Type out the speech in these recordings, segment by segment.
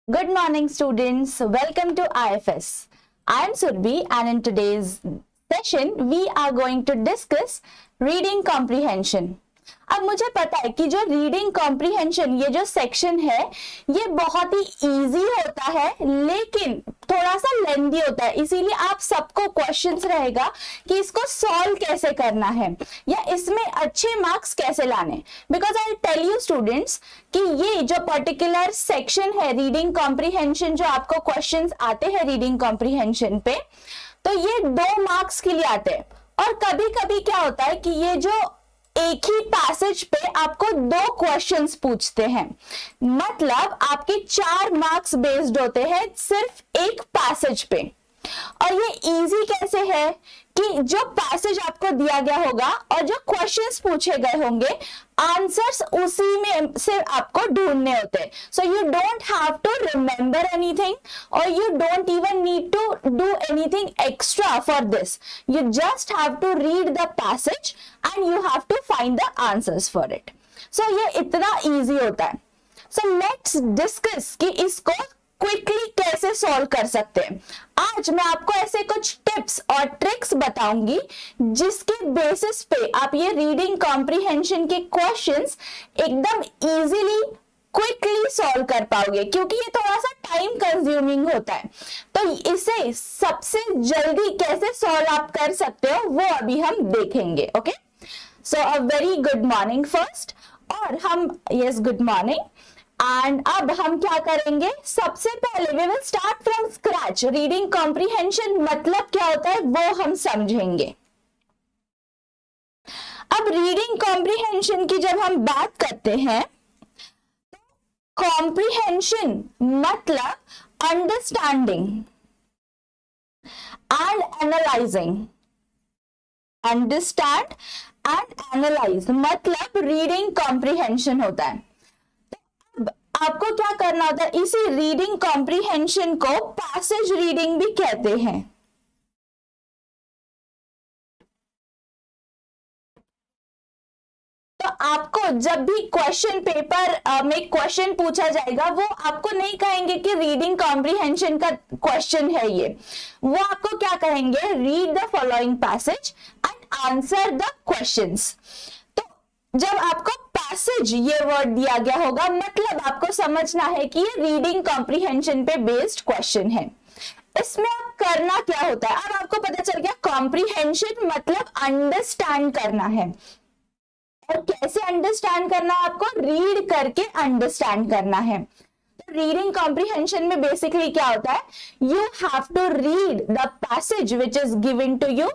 Good morning, students. Welcome to IFS. I am Surbhi, and in today's session, we are going to discuss reading comprehension. अब मुझे पता है कि जो reading comprehension ये जो सेक्शन है ये बहुत ही इजी होता है लेकिन थोड़ा सा लेंदी होता है, इसीलिए आप सबको क्वेश्चंस रहेगा कि इसको सॉल्व कैसे करना है या इसमें अच्छे मार्क्स कैसे लाने। Because I tell you students कि ये जो पर्टिकुलर सेक्शन है रीडिंग कॉम्प्रिहेंशन, जो आपको क्वेश्चंस आते हैं रीडिंग कॉम्प्रिहेंशन पे, तो ये 2 मार्क्स के लिए आते हैं। और कभी कभी क्या होता है कि ये जो एक ही पैसेज पे आपको 2 क्वेश्चंस पूछते हैं, मतलब आपके 4 मार्क्स बेस्ड होते हैं सिर्फ एक पैसेज पे। और ये इजी कैसे है कि जो पैसेज आपको दिया गया होगा और जो क्वेश्चंस पूछे गए होंगे आंसर्स उसी में से आपको ढूंढने होते हैं। So you don't have to remember anything और you don't even need to do anything extra for this. You just have to read the passage and you have to find the answers for it. So ये इतना easy होता है। So let's discuss कि इसको quickly कैसे solve कर सकते हैं। आज मैं आपको ऐसे कुछ टिप्स और ट्रिक्स बताऊंगी जिसके बेसिस पे आप ये रीडिंग कॉम्प्रिहेंशन के क्वेश्चंस एकदम इजीली क्विकली सॉल्व कर पाओगे, क्योंकि ये थोड़ा सा टाइम कंज्यूमिंग होता है। तो इसे सबसे जल्दी कैसे सॉल्व आप कर सकते हो वो अभी हम देखेंगे। ओके, सो अ वेरी गुड मॉर्निंग फर्स्ट। और हम यस गुड मॉर्निंग। एंड अब हम क्या करेंगे, सबसे पहले we will start from scratch. Reading comprehension मतलब क्या होता है वो हम समझेंगे। अब रीडिंग कॉम्प्रिहेंशन की जब हम बात करते हैं, कॉम्प्रिहेंशन मतलब understanding and analysing. Understand and analyse मतलब रीडिंग कॉम्प्रिहेंशन होता है। आपको क्या करना होता है, इसी रीडिंग कॉम्प्रिहेंशन को पैसेज रीडिंग भी कहते हैं। तो आपको जब भी क्वेश्चन पेपर में क्वेश्चन पूछा जाएगा वो आपको नहीं कहेंगे कि रीडिंग कॉम्प्रिहेंशन का क्वेश्चन है ये, वो आपको क्या कहेंगे, read the following passage and answer the questions. तो जब आपको पैसेज ये वर्ड दिया गया होगा मतलब आपको समझना है कि ये रीडिंग कॉम्प्रिहेंशन पे बेस्ड क्वेश्चन है। इसमें आप करना क्या होता है, अब आपको पता चल गया कॉम्प्रिहेंशन मतलब अंडरस्टैंड करना है। और कैसे अंडरस्टैंड करना है, आपको रीड करके अंडरस्टैंड करना है। रीडिंग कॉम्प्रिहेंशन में बेसिकली क्या होता है, you have to read the passage which is given to you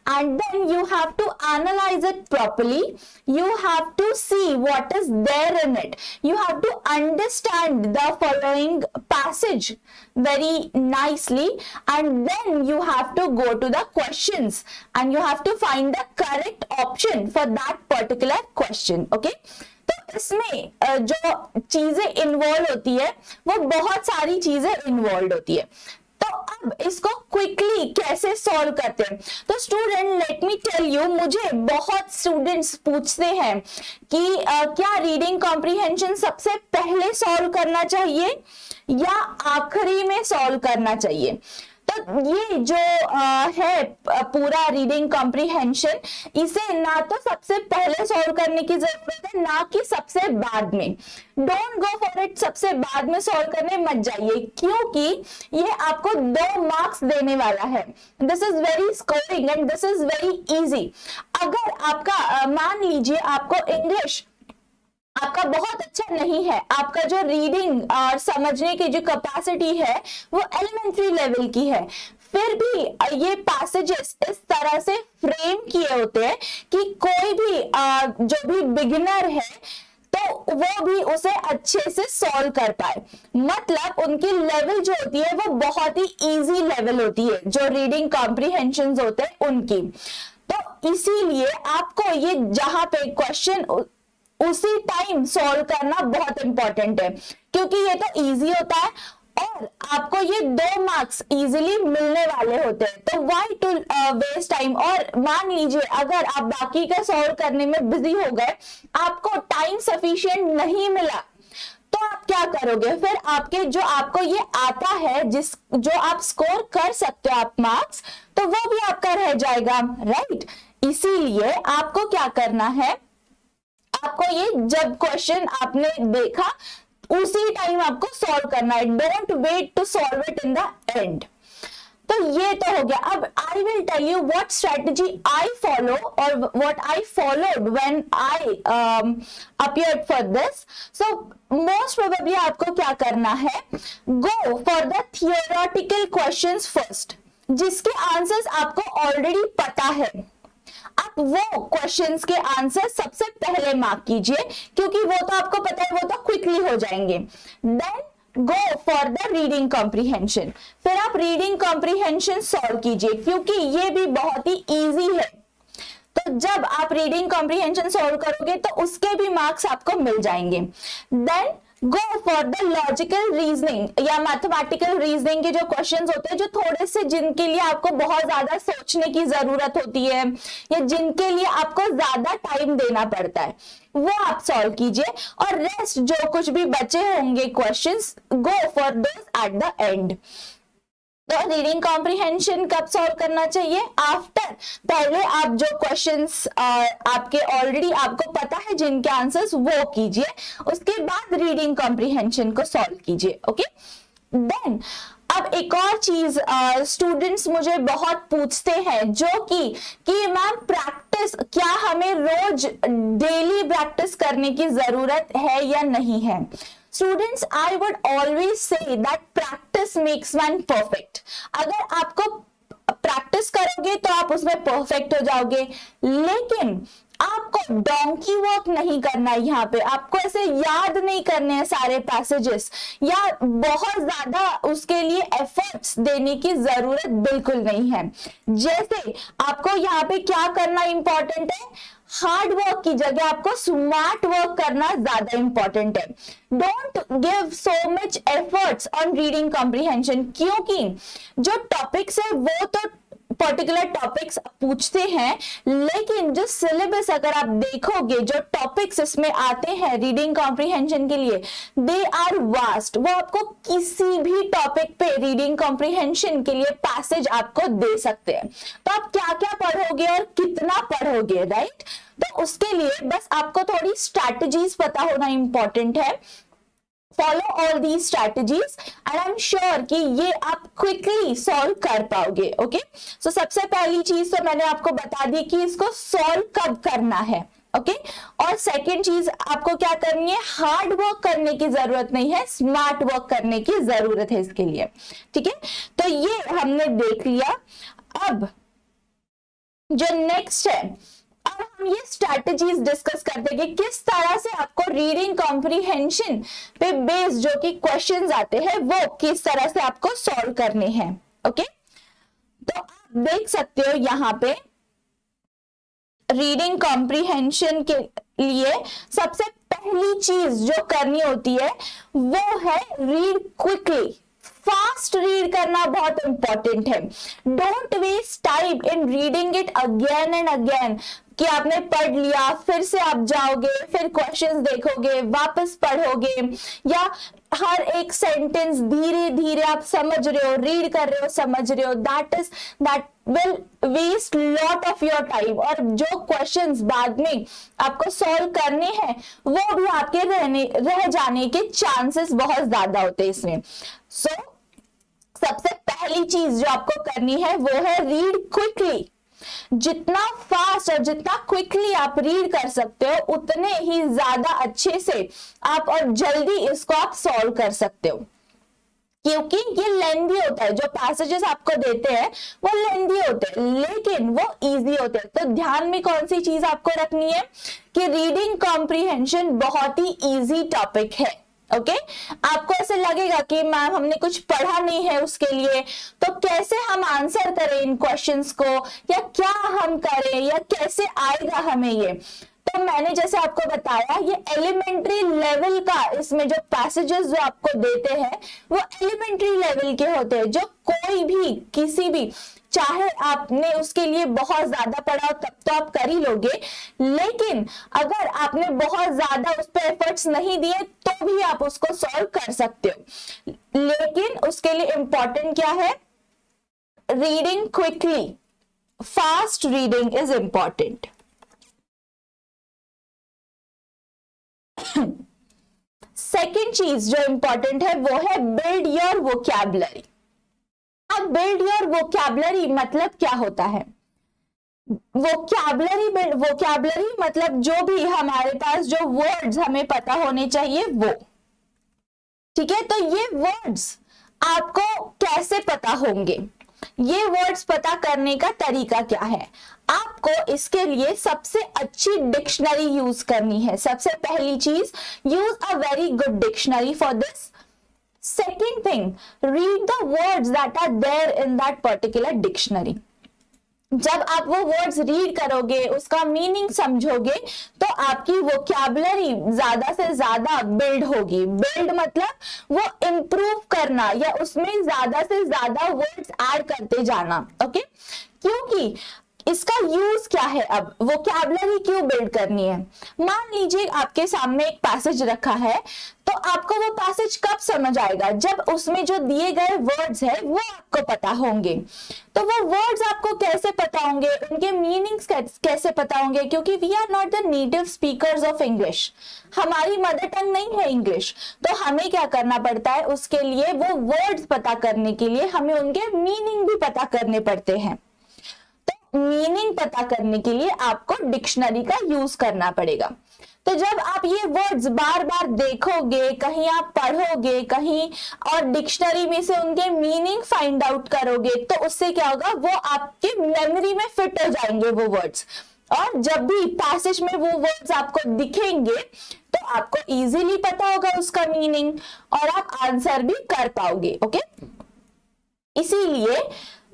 and then you have to analyse it properly. You have to see what is there in it. You have to understand the following passage very nicely and then you have to go to the questions and you have to find the correct option for that particular question. Okay, तो इसमें जो चीजें involve होती है वो बहुत सारी चीजें इन्वॉल्व होती है। तो अब इसको क्विकली कैसे सॉल्व करते हैं, तो student let me tell you, मुझे बहुत स्टूडेंट्स पूछते हैं कि क्या रीडिंग कॉम्प्रिहेंशन सबसे पहले सॉल्व करना चाहिए या आखिरी में सॉल्व करना चाहिए। तो ये जो है पूरा रीडिंग कॉम्प्रिहेंशन, इसे ना तो सबसे पहले सॉल्व करने की जरूरत है ना कि सबसे बाद में। डोंट गो फॉर इट, सबसे बाद में सॉल्व करने मत जाइए, क्योंकि ये आपको 2 मार्क्स देने वाला है। This is very scoring and this is very easy. अगर आपका मान लीजिए आपको इंग्लिश आपका बहुत अच्छा नहीं है, आपका जो रीडिंग और समझने की जो कैपेसिटी है वो एलिमेंट्री लेवल की है, फिर भी ये पैसेजेस इस तरह से फ्रेम किए होते हैं कि कोई भी जो भी बिगिनर है तो वो भी उसे अच्छे से सॉल्व कर पाए। मतलब उनकी लेवल जो होती है वो बहुत ही इजी लेवल होती है, जो रीडिंग कॉम्प्रिहेंशन होते हैं उनकी। तो इसीलिए आपको ये जहां पे क्वेश्चन उसी टाइम सॉल्व करना बहुत इंपॉर्टेंट है, क्योंकि ये तो इजी होता है और आपको ये 2 मार्क्स इजीली मिलने वाले होते हैं। तो व्हाई टू वेस्ट टाइम। और मान लीजिए अगर आप बाकी का सॉल्व करने में बिजी हो गए, आपको टाइम सफिशिएंट नहीं मिला, तो आप आप क्या करोगे, फिर आपके जो आपको ये आता है, जो आप स्कोर कर सकते हो आप मार्क्स, तो वो भी आपका रह जाएगा, राइट। इसीलिए आपको क्या करना है, आपको ये जब क्वेश्चन आपने देखा उसी टाइम आपको सॉल्व करना है, don't wait to solve it in the end. तो ये तो हो गया। अब I will tell you what strategy I follow और what I followed when I appeared for this. So mostly probably आपको क्या करना है, go for the theoretical questions first, जिसके आंसर्स आपको ऑलरेडी पता है। आप वो क्वेश्चंस के आंसर सबसे पहले मार्क कीजिए, क्योंकि वो तो आपको पता है, वो तो क्विकली हो जाएंगे। Then go for the reading comprehension, फिर आप रीडिंग कॉम्प्रिहेंशन सॉल्व कीजिए, क्योंकि ये भी बहुत ही इजी है। तो जब आप रीडिंग कॉम्प्रिहेंशन सॉल्व करोगे तो उसके भी मार्क्स आपको मिल जाएंगे। Then go for the logical reasoning या मैथमेटिकल रीजनिंग के जो क्वेश्चंस होते हैं, जो थोड़े से जिनके लिए आपको बहुत ज्यादा सोचने की जरूरत होती है या जिनके लिए आपको ज्यादा टाइम देना पड़ता है, वो आप सॉल्व कीजिए। और रेस्ट जो कुछ भी बचे होंगे questions, go for those at the end. तो रीडिंग कॉम्प्रिहेंशन कब सॉल्व करना चाहिए, आफ्टर, पहले आप जो क्वेश्चंस आपके ऑलरेडी आपको पता है जिनके आंसर्स, वो कीजिए, उसके बाद रीडिंग कॉम्प्रिहेंशन को सॉल्व कीजिए। ओके। देन अब एक और चीज स्टूडेंट्स मुझे बहुत पूछते हैं, जो कि मैम प्रैक्टिस, क्या हमें रोज डेली प्रैक्टिस करने की जरूरत है या नहीं है। Students, I would always say that practice makes man perfect. अगर आपको प्रैक्टिस करोगे तो आप उसमें परफेक्ट हो जाओगे, लेकिन आपको डोंकी वर्क नहीं करना है। यहाँ पे आपको ऐसे याद नहीं करने हैं सारे पैसेजेस, या बहुत ज्यादा उसके लिए एफर्ट्स देने की जरूरत बिल्कुल नहीं है। जैसे आपको यहाँ पे क्या करना इंपॉर्टेंट है, हार्ड वर्क की जगह आपको स्मार्ट वर्क करना ज्यादा इंपॉर्टेंट है। Don't give so much efforts on reading comprehension, क्योंकि जो टॉपिक्स है वो तो पर्टिकुलर टॉपिक्स पूछते हैं, लेकिन जो सिलेबस अगर आप देखोगे, जो टॉपिक्स इसमें आते हैं रीडिंग कॉम्प्रिहेंशन के लिए, दे आर वास्ट। वो आपको किसी भी टॉपिक पे रीडिंग कॉम्प्रिहेंशन के लिए पैसेज आपको दे सकते हैं। तो आप क्या क्या पढ़ोगे और कितना पढ़ोगे, राइट। तो उसके लिए बस आपको थोड़ी स्ट्रैटेजीज पता होना इंपॉर्टेंट है। Follow all the strategies and I am sure कि ये आप क्विकली सॉल्व कर पाओगे। ओके। सो सबसे पहली चीज तो मैंने आपको बता दी कि इसको सॉल्व कब करना है। ओके। और सेकेंड चीज आपको क्या करनी है, हार्ड वर्क करने की जरूरत नहीं है, स्मार्ट वर्क करने की जरूरत है इसके लिए। ठीक है, तो ये हमने देख लिया। अब जो नेक्स्ट है, अब हम ये स्ट्रैटेजीज डिस्कस करते हैं कि किस तरह से आपको रीडिंग कॉम्प्रिहेंशन पे बेस्ड जो कि क्वेश्चंस आते हैं वो किस तरह से आपको सॉल्व करने हैं। ओके। तो आप देख सकते हो यहाँ पे रीडिंग कॉम्प्रिहेंशन के लिए सबसे पहली चीज जो करनी होती है वो है रीड क्विकली। फास्ट रीड करना बहुत इंपॉर्टेंट है। Don't waste time in reading it again and again, कि आपने पढ़ लिया फिर से आप जाओगे, फिर क्वेश्चंस देखोगे, वापस पढ़ोगे, या हर एक सेंटेंस धीरे धीरे आप समझ रहे हो, रीड कर रहे हो, समझ रहे हो, that will waste lot of your time. और जो क्वेश्चंस बाद में आपको सॉल्व करने हैं वो भी आपके रह जाने के चांसेस बहुत ज्यादा होते हैं इसमें। सो सबसे पहली चीज जो आपको करनी है वो है रीड क्विकली। जितना फास्ट और जितना क्विकली आप रीड कर सकते हो उतने ही ज्यादा अच्छे से आप और जल्दी इसको आप सॉल्व कर सकते हो, क्योंकि ये लेंदी होता है। जो पैसेजेस आपको देते हैं वो लेंदी होते हैं, लेकिन वो इजी होते हैं। तो ध्यान में कौन सी चीज आपको रखनी है कि रीडिंग कॉम्प्रिहेंशन बहुत ही इजी टॉपिक है। ओके। आपको ऐसे लगेगा कि मैम हमने कुछ पढ़ा नहीं है उसके लिए, तो कैसे हम आंसर करें इन क्वेश्चंस को, या क्या हम करें, या कैसे आएगा हमें ये। तो मैंने जैसे आपको बताया, ये एलिमेंट्री लेवल का, इसमें जो पैसेजेस जो आपको देते हैं वो एलिमेंट्री लेवल के होते हैं, जो कोई भी किसी भी, चाहे आपने उसके लिए बहुत ज्यादा पढ़ा हो तब तो आप कर ही लोगे, लेकिन अगर आपने बहुत ज्यादा उस पर एफर्ट्स नहीं दिए तो तो भी आप उसको सॉल्व कर सकते हो, लेकिन उसके लिए इंपॉर्टेंट क्या है, reading quickly, fast reading is important. Second चीज जो इंपॉर्टेंट है वो है बिल्ड योर वोकैबुलरी। अब बिल्ड योर वोकैबुलरी मतलब क्या होता है, वोकैबुलरी मतलब जो भी हमारे पास जो वर्ड्स हमें पता होने चाहिए वो, ठीक है। तो ये वर्ड्स आपको कैसे पता होंगे, ये वर्ड्स पता करने का तरीका क्या है, आपको इसके लिए सबसे अच्छी डिक्शनरी यूज करनी है। सबसे पहली चीज, use a very good dictionary for this. Second thing, read the words that are there in that particular dictionary. जब आप वो वर्ड्स रीड करोगे, उसका मीनिंग समझोगे, तो आपकी वोकैबुलरी ज्यादा से ज्यादा बिल्ड होगी। बिल्ड मतलब वो इंप्रूव करना या उसमें ज्यादा से ज्यादा वर्ड्स ऐड करते जाना, ओके। क्योंकि इसका यूज क्या है, अब वोकैबुलरी क्यों बिल्ड करनी है। मान लीजिए आपके सामने एक पैसेज रखा है, तो आपको वो पैसेज कब समझ आएगा, जब उसमें जो दिए गए वर्ड्स है वो आपको पता होंगे। तो वो वर्ड्स आपको कैसे पता होंगे, उनके मीनिंग्स कैसे पता होंगे, क्योंकि we are not the native speakers of English, हमारी मदर टंग नहीं है इंग्लिश। तो हमें क्या करना पड़ता है, उसके लिए वो वर्ड्स पता करने के लिए हमें उनके मीनिंग भी पता करने पड़ते हैं। मीनिंग पता करने के लिए आपको डिक्शनरी का यूज करना पड़ेगा। तो जब आप ये वर्ड्स बार बार देखोगे, कहीं आप पढ़ोगे कहीं, और डिक्शनरी में से उनके मीनिंग फाइंड आउट करोगे, तो उससे क्या होगा, वो आपके मेमोरी में फिट हो जाएंगे वो वर्ड्स। और जब भी पैसेज में वो वर्ड्स आपको दिखेंगे, तो आपको इजीली पता होगा उसका मीनिंग और आप आंसर भी कर पाओगे, ओके। इसीलिए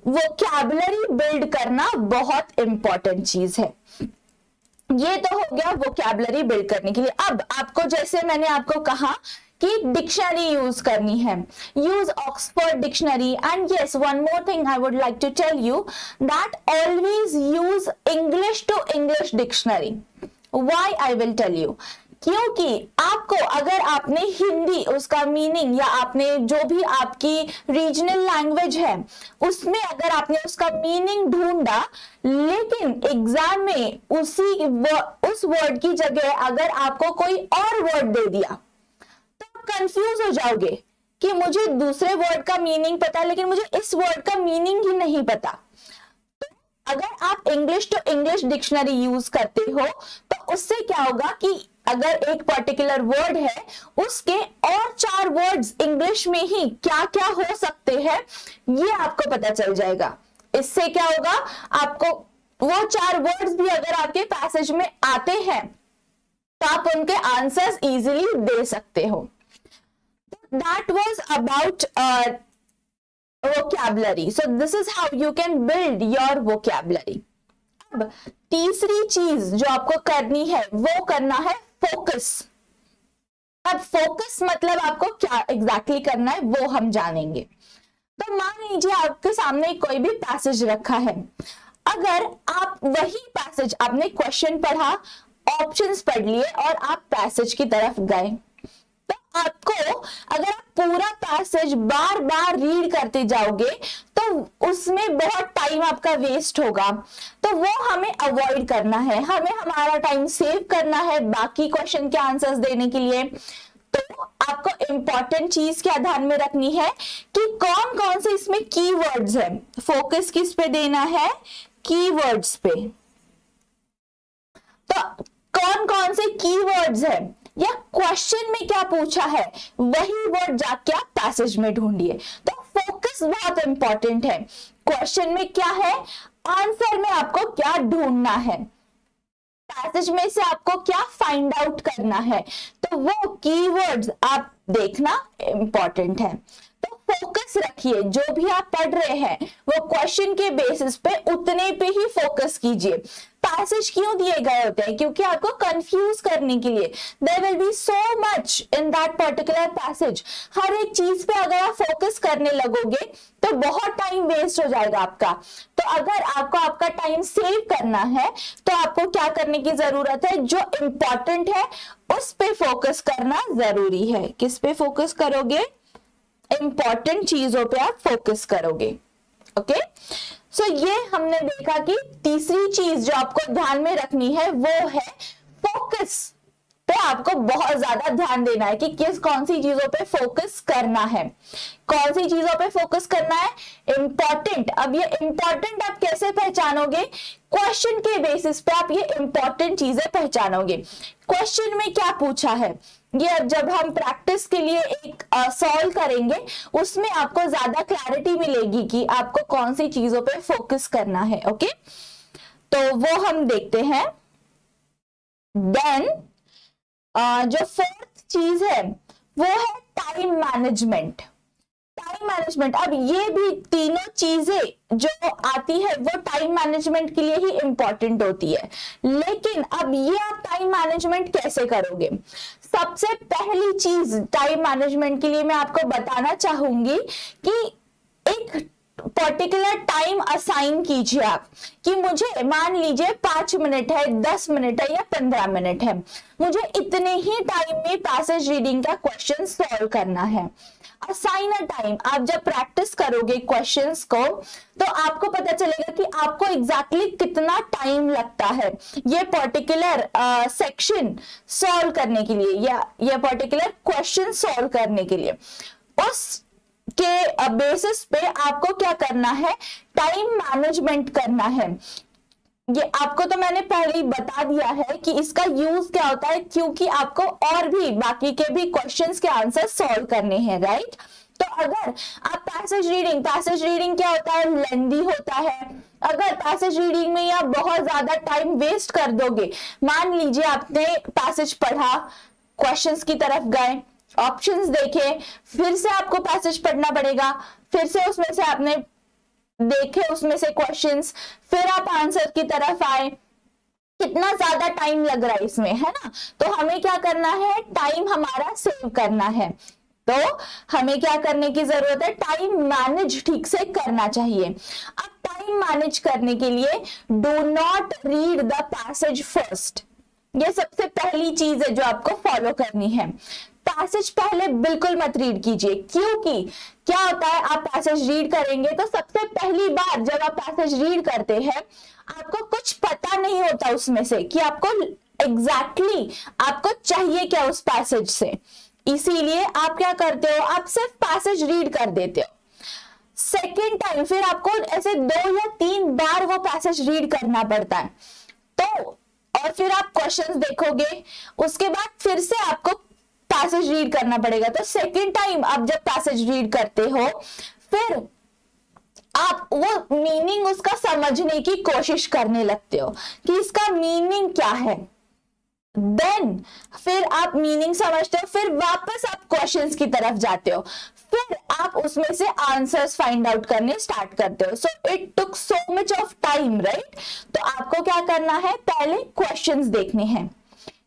वोकैबुलरी बिल्ड करना बहुत इंपॉर्टेंट चीज है। ये तो हो गया वोकैबुलरी बिल्ड करने के लिए। अब आपको, जैसे मैंने आपको कहा कि डिक्शनरी यूज करनी है, use Oxford dictionary. And yes, one more thing I would like to tell you, that always use English to English dictionary. Why I will tell you, क्योंकि आपको, अगर आपने हिंदी उसका मीनिंग, या आपने जो भी आपकी रीजनल लैंग्वेज है उसमें अगर आपने उसका मीनिंग ढूंढा, लेकिन एग्जाम में उस वर्ड की जगह अगर आपको कोई और वर्ड दे दिया, तो आप कंफ्यूज हो जाओगे कि मुझे दूसरे वर्ड का मीनिंग पता है लेकिन मुझे इस वर्ड का मीनिंग ही नहीं पता। तो अगर आप English to English dictionary use करते हो, तो उससे क्या होगा कि अगर एक पर्टिकुलर वर्ड है, उसके और 4 वर्ड्स इंग्लिश में ही क्या क्या हो सकते हैं, ये आपको पता चल जाएगा। इससे क्या होगा, आपको वो 4 वर्ड्स भी अगर आपके पैसेज में आते हैं, तो आप उनके आंसर्स इजीली दे सकते हो। That was about vocabulary. So this is how you can build your vocabulary. अब तीसरी चीज जो आपको करनी है वो करना है फोकस। अब फोकस मतलब आपको क्या एग्जैक्टली करना है वो हम जानेंगे। तो मान लीजिए आपके सामने कोई भी पैसेज रखा है, अगर आप वही पैसेज, आपने क्वेश्चन पढ़ा, ऑप्शंस पढ़ लिए और आप पैसेज की तरफ गए, तो आपको, अगर आप पूरा पैसेज बार बार रीड करते जाओगे तो उसमें बहुत टाइम आपका वेस्ट होगा। तो वो हमें अवॉइड करना है, हमें हमारा टाइम सेव करना है बाकी क्वेश्चन के आंसर्स देने के लिए। तो आपको इंपॉर्टेंट चीज क्या ध्यान में रखनी है कि कौन कौन से इसमें कीवर्ड्स हैं। फोकस किस पे देना है, कीवर्ड्स पे। तो कौन कौन से कीवर्ड्स हैं या क्वेश्चन में क्या पूछा है, वही वर्ड जाके आप पैसेज में ढूंढिए। तो फोकस बहुत इंपॉर्टेंट है। क्वेश्चन में क्या है, आंसर में आपको क्या ढूंढना है, पैसेज में से आपको क्या फाइंड आउट करना है, तो वो कीवर्ड्स आप देखना इंपॉर्टेंट है। तो फोकस रखिए, जो भी आप पढ़ रहे हैं वो क्वेश्चन के बेसिस पे उतने पे ही फोकस कीजिए। पैसेज क्यों दिए गए होते हैं, क्योंकि आपको कंफ्यूज करने के लिए। There will be so much in that particular passage. हर एक चीज पे अगर आप फोकस करने लगोगे तो बहुत टाइम वेस्ट हो जाएगा आपका। तो अगर आपको आपका टाइम सेव करना है तो आपको क्या करने की जरूरत है, जो इंपॉर्टेंट है उस पे फोकस करना जरूरी है। किस पे फोकस करोगे? इंपॉर्टेंट चीजों पे आप फोकस करोगे। ओके, सो ये हमने देखा कि तीसरी चीज जो आपको ध्यान में रखनी है वो है फोकस पे आपको बहुत ज्यादा ध्यान देना है कि कौन सी चीजों पे फोकस करना है। कौन सी चीजों पे फोकस करना है? इंपॉर्टेंट। अब ये इंपॉर्टेंट आप कैसे पहचानोगे? क्वेश्चन के बेसिस पे आप ये इंपॉर्टेंट चीजें पहचानोगे। क्वेश्चन में क्या पूछा है, ये अब जब हम प्रैक्टिस के लिए एक सॉल्व करेंगे उसमें आपको ज्यादा क्लैरिटी मिलेगी कि आपको कौन सी चीजों पे फोकस करना है। ओके, तो वो हम देखते हैं। देन जो फोर्थ चीज है वो है टाइम मैनेजमेंट। टाइम मैनेजमेंट, अब ये भी तीनों चीजें जो आती है वो टाइम मैनेजमेंट के लिए ही इंपॉर्टेंट होती है, लेकिन अब ये आप टाइम मैनेजमेंट कैसे करोगे? सबसे पहली चीज टाइम मैनेजमेंट के लिए मैं आपको बताना चाहूंगी कि एक पर्टिकुलर टाइम असाइन कीजिए आप कि मुझे मान लीजिए 5 मिनट है, 10 मिनट है या 15 मिनट है, मुझे इतने ही टाइम में पैसेज रीडिंग का क्वेश्चन सॉल्व करना है। Assign a time. आप जब प्रैक्टिस करोगे क्वेश्चंस को तो आपको पता चलेगा कि आपको एग्जैक्टली कितना टाइम लगता है ये पर्टिकुलर सेक्शन सॉल्व करने के लिए या ये पर्टिकुलर क्वेश्चन सॉल्व करने के लिए। उस के बेसिस पे आपको क्या करना है? टाइम मैनेजमेंट करना है। ये आपको तो मैंने पहले ही बता दिया है कि इसका यूज क्या होता है, क्योंकि आपको और भी बाकी के भी क्वेश्चंस के आंसर सॉल्व करने हैं, राइट? तो अगर आप पैसेज रीडिंग क्या होता है? लेंदी होता है। अगर पैसेज रीडिंग में आप बहुत ज्यादा टाइम वेस्ट कर दोगे, मान लीजिए आपने पैसेज पढ़ा, क्वेश्चंस की तरफ गए, ऑप्शंस देखे, फिर से आपको पैसेज पढ़ना पड़ेगा, फिर से उसमें से आपने देखे उसमें से क्वेश्चंस, फिर आप आंसर की तरफ आए, कितना ज्यादा टाइम लग रहा है इसमें, है ना? तो हमें क्या करना है? टाइम हमारा सेव करना है। तो हमें क्या करने की जरूरत है? टाइम मैनेज ठीक से करना चाहिए। अब टाइम मैनेज करने के लिए do not read the passage first, ये सबसे पहली चीज है जो आपको फॉलो करनी है। पैसेज पहले बिल्कुल मत रीड कीजिए, क्योंकि क्या होता है आप पैसेज रीड करेंगे तो सबसे पहली बार जब आप पैसेज रीड करते हैं आपको कुछ पता नहीं होता उसमें से कि आपको एग्जैक्टली आपको चाहिए क्या उस पैसेज से। इसीलिए आप क्या करते हो? आप सिर्फ पैसेज रीड कर देते हो। सेकेंड टाइम फिर आपको ऐसे 2 या 3 बार वो पैसेज रीड करना पड़ता है, तो और फिर आप क्वेश्चंस देखोगे, उसके बाद फिर से आपको पैसेज रीड करना पड़ेगा। तो सेकेंड टाइम आप जब पैसेज रीड करते हो फिर आप वो मीनिंग उसका समझने की कोशिश करने लगते हो कि इसका मीनिंग क्या है। देन फिर आप मीनिंग समझते हो, फिर वापस आप क्वेश्चंस की तरफ जाते हो, फिर आप उसमें से आंसर्स फाइंड आउट करने स्टार्ट करते हो। So it took so much of time, right? तो आपको क्या करना है? पहले क्वेश्चंस देखने हैं।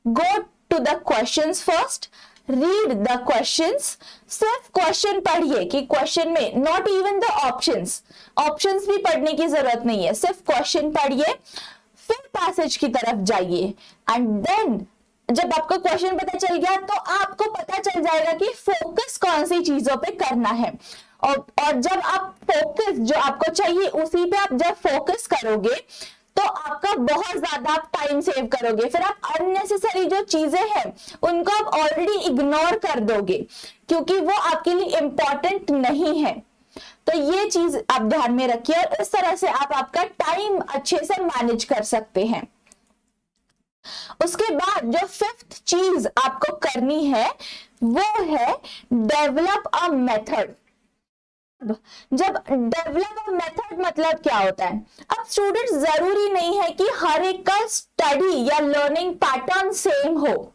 Go to the questions first, read the questions. सिर्फ क्वेश्चन पढ़िए कि क्वेश्चन में, नॉट इवन द ऑप्शंस भी पढ़ने की जरूरत नहीं है, सिर्फ क्वेश्चन पढ़िए, फिर पैसेज की तरफ जाइए। एंड देन जब आपको क्वेश्चन पता चल गया तो आपको पता चल जाएगा कि फोकस कौन सी चीजों पे करना है। और जब आप फोकस जो आपको चाहिए उसी पे आप जब फोकस करोगे तो आपका बहुत ज्यादा आप टाइम सेव करोगे। फिर आप अननेसेसरी जो चीजें हैं उनको आप ऑलरेडी इग्नोर कर दोगे क्योंकि वो आपके लिए इंपॉर्टेंट नहीं है। तो ये चीज आप ध्यान में रखिए और इस तरह से आप आपका टाइम अच्छे से मैनेज कर सकते हैं। उसके बाद जो फिफ्थ चीज आपको करनी है वो है डेवलप अ मेथड। जब डेवलप अ मेथड मतलब क्या होता है? अब स्टूडेंट्स जरूरी नहीं है कि हर एक का स्टडी या लर्निंग पैटर्न सेम हो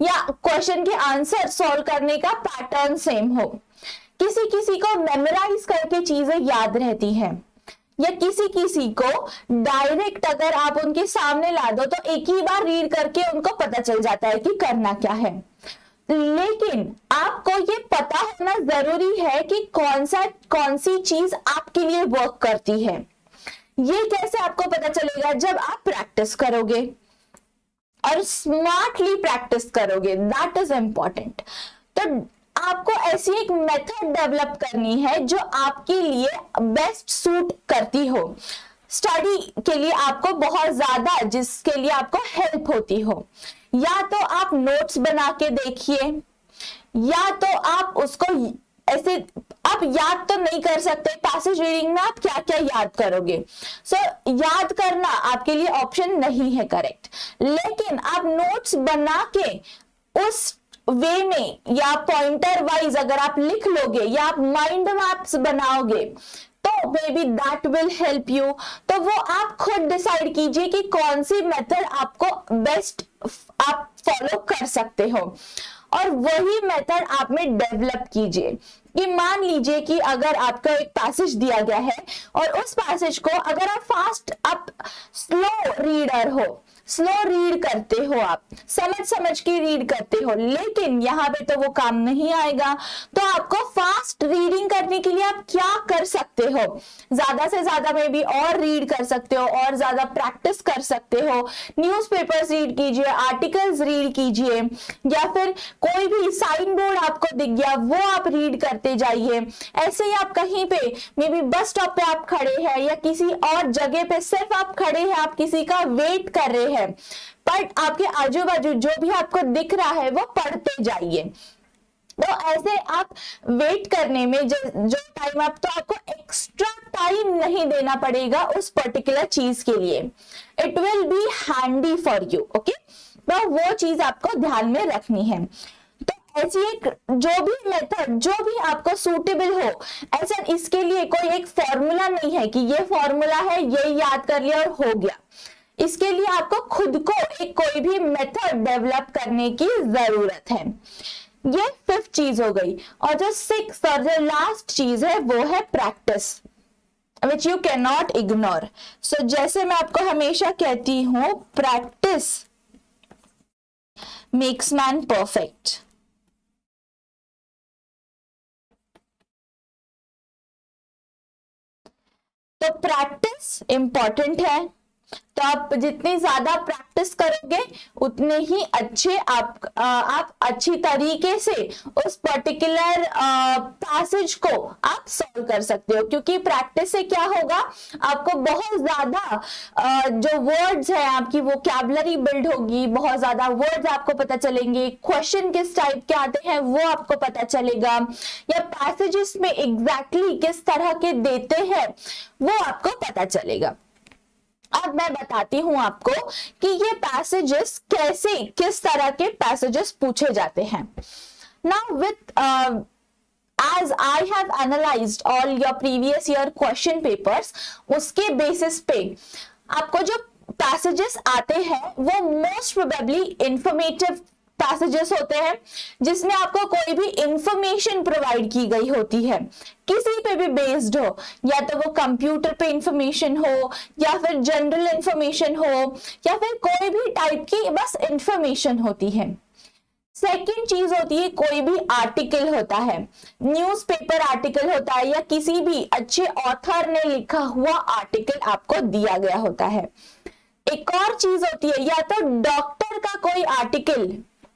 या क्वेश्चन के आंसर सॉल्व करने का पैटर्न सेम हो। किसी किसी को मेमोराइज करके चीजें याद रहती हैं या किसी किसी को डायरेक्ट अगर आप उनके सामने ला दो तो एक ही बार रीड करके उनको पता चल जाता है कि करना क्या है। लेकिन आपको ये पता होना जरूरी है कि कौन सी चीज आपके लिए वर्क करती है। ये कैसे आपको पता चलेगा? जब आप प्रैक्टिस करोगे। और स्मार्टली प्रैक्टिस करोगे, दैट इज इंपॉर्टेंट। तो आपको ऐसी एक मेथड डेवलप करनी है जो आपके लिए बेस्ट सूट करती हो, स्टडी के लिए आपको बहुत ज्यादा, जिसके लिए आपको हेल्प होती हो। या तो आप नोट्स बना के देखिए, या तो आप उसको ऐसे, आप याद तो नहीं कर सकते, पैसेज रीडिंग में आप क्या क्या याद करोगे, सो याद करना आपके लिए ऑप्शन नहीं है करेक्ट, लेकिन आप नोट्स बना के उस वे में या पॉइंटर वाइज अगर आप लिख लोगे या आप माइंड मैप्स बनाओगे तो may be that will help you. तो वो आप खुद डिसाइड कीजिए कि कौन सी मेथड आपको बेस्ट आप फॉलो कर सकते हो, और वही मेथड आप में डेवलप कीजिए। कि मान लीजिए कि अगर आपका एक पैसेज दिया गया है और उस पैसेज को अगर आप फास्ट, आप स्लो रीडर हो, स्लो रीड करते हो, आप समझ समझ के रीड करते हो, लेकिन यहाँ पे तो वो काम नहीं आएगा। तो आपको फास्ट रीडिंग करने के लिए आप क्या कर सकते हो, ज्यादा से ज्यादा में भी और रीड कर सकते हो और ज्यादा प्रैक्टिस कर सकते हो। न्यूज़पेपर्स रीड कीजिए, आर्टिकल्स रीड कीजिए, या फिर कोई भी साइन बोर्ड आपको दिख गया वो आप रीड करते जाइए। ऐसे ही आप कहीं पे मे बी बस स्टॉप पे आप खड़े हैं या किसी और जगह पे सिर्फ आप खड़े हैं, आप किसी का वेट कर रहे हैं, पर आपके आजू बाजू जो भी आपको दिख रहा है वो पढ़ते जाइए। तो ऐसे आप वेट करने में जो टाइम, आप तो आपको एक्स्ट्रा टाइम नहीं देना पड़ेगा उस पर्टिकुलर चीज के लिए, it will be handy for you. Okay, तो वो चीज आपको ध्यान में रखनी है। तो ऐसी एक जो भी मेथड जो भी आपको सूटेबल हो, ऐसा इसके लिए कोई एक फॉर्मूला नहीं है कि ये फॉर्मूला है, ये याद कर लिया और हो गया। इसके लिए आपको खुद को एक कोई भी मेथड डेवलप करने की जरूरत है। ये 5th चीज हो गई। और जो 6th और जो लास्ट चीज है वो है practice, which you can not ignore. So जैसे मैं आपको हमेशा कहती हूं, प्रैक्टिस मेक्स मैन परफेक्ट। तो प्रैक्टिस इंपॉर्टेंट है, तो आप जितनी ज्यादा प्रैक्टिस करोगे उतने ही अच्छे आप अच्छी तरीके से उस पर्टिकुलर पैसेज को आप सॉल्व कर सकते हो। क्योंकि प्रैक्टिस से क्या होगा, आपको बहुत ज्यादा जो वर्ड्स है आपकी वोकैबुलरी बिल्ड होगी, बहुत ज्यादा वर्ड्स आपको पता चलेंगे, क्वेश्चन किस टाइप के आते हैं वो आपको पता चलेगा, या पैसेजेस में एग्जैक्टली किस तरह के देते हैं वो आपको पता चलेगा। अब मैं बताती हूं आपको कि ये पैसेजेस कैसे, किस तरह के पैसेजेस पूछे जाते हैं। Now with as I have analyzed all your previous year question papers, उसके बेसिस पे आपको जो पैसेजेस आते हैं वो मोस्ट प्रोबेबली इंफॉर्मेटिव पैसेजेस होते हैं, जिसमें आपको कोई भी इंफॉर्मेशन प्रोवाइड की गई होती है, किसी पे भी बेस्ड हो, या तो वो कंप्यूटर पे इंफॉर्मेशन हो, या फिर जनरल इंफॉर्मेशन हो, या फिर कोई भी टाइप की बस इंफॉर्मेशन होती है। सेकेंड चीज होती है, कोई भी आर्टिकल होता है, न्यूज़पेपर आर्टिकल होता है, या किसी भी अच्छे ऑथर ने लिखा हुआ आर्टिकल आपको दिया गया होता है। एक और चीज होती है, या तो डॉक्टर का कोई आर्टिकल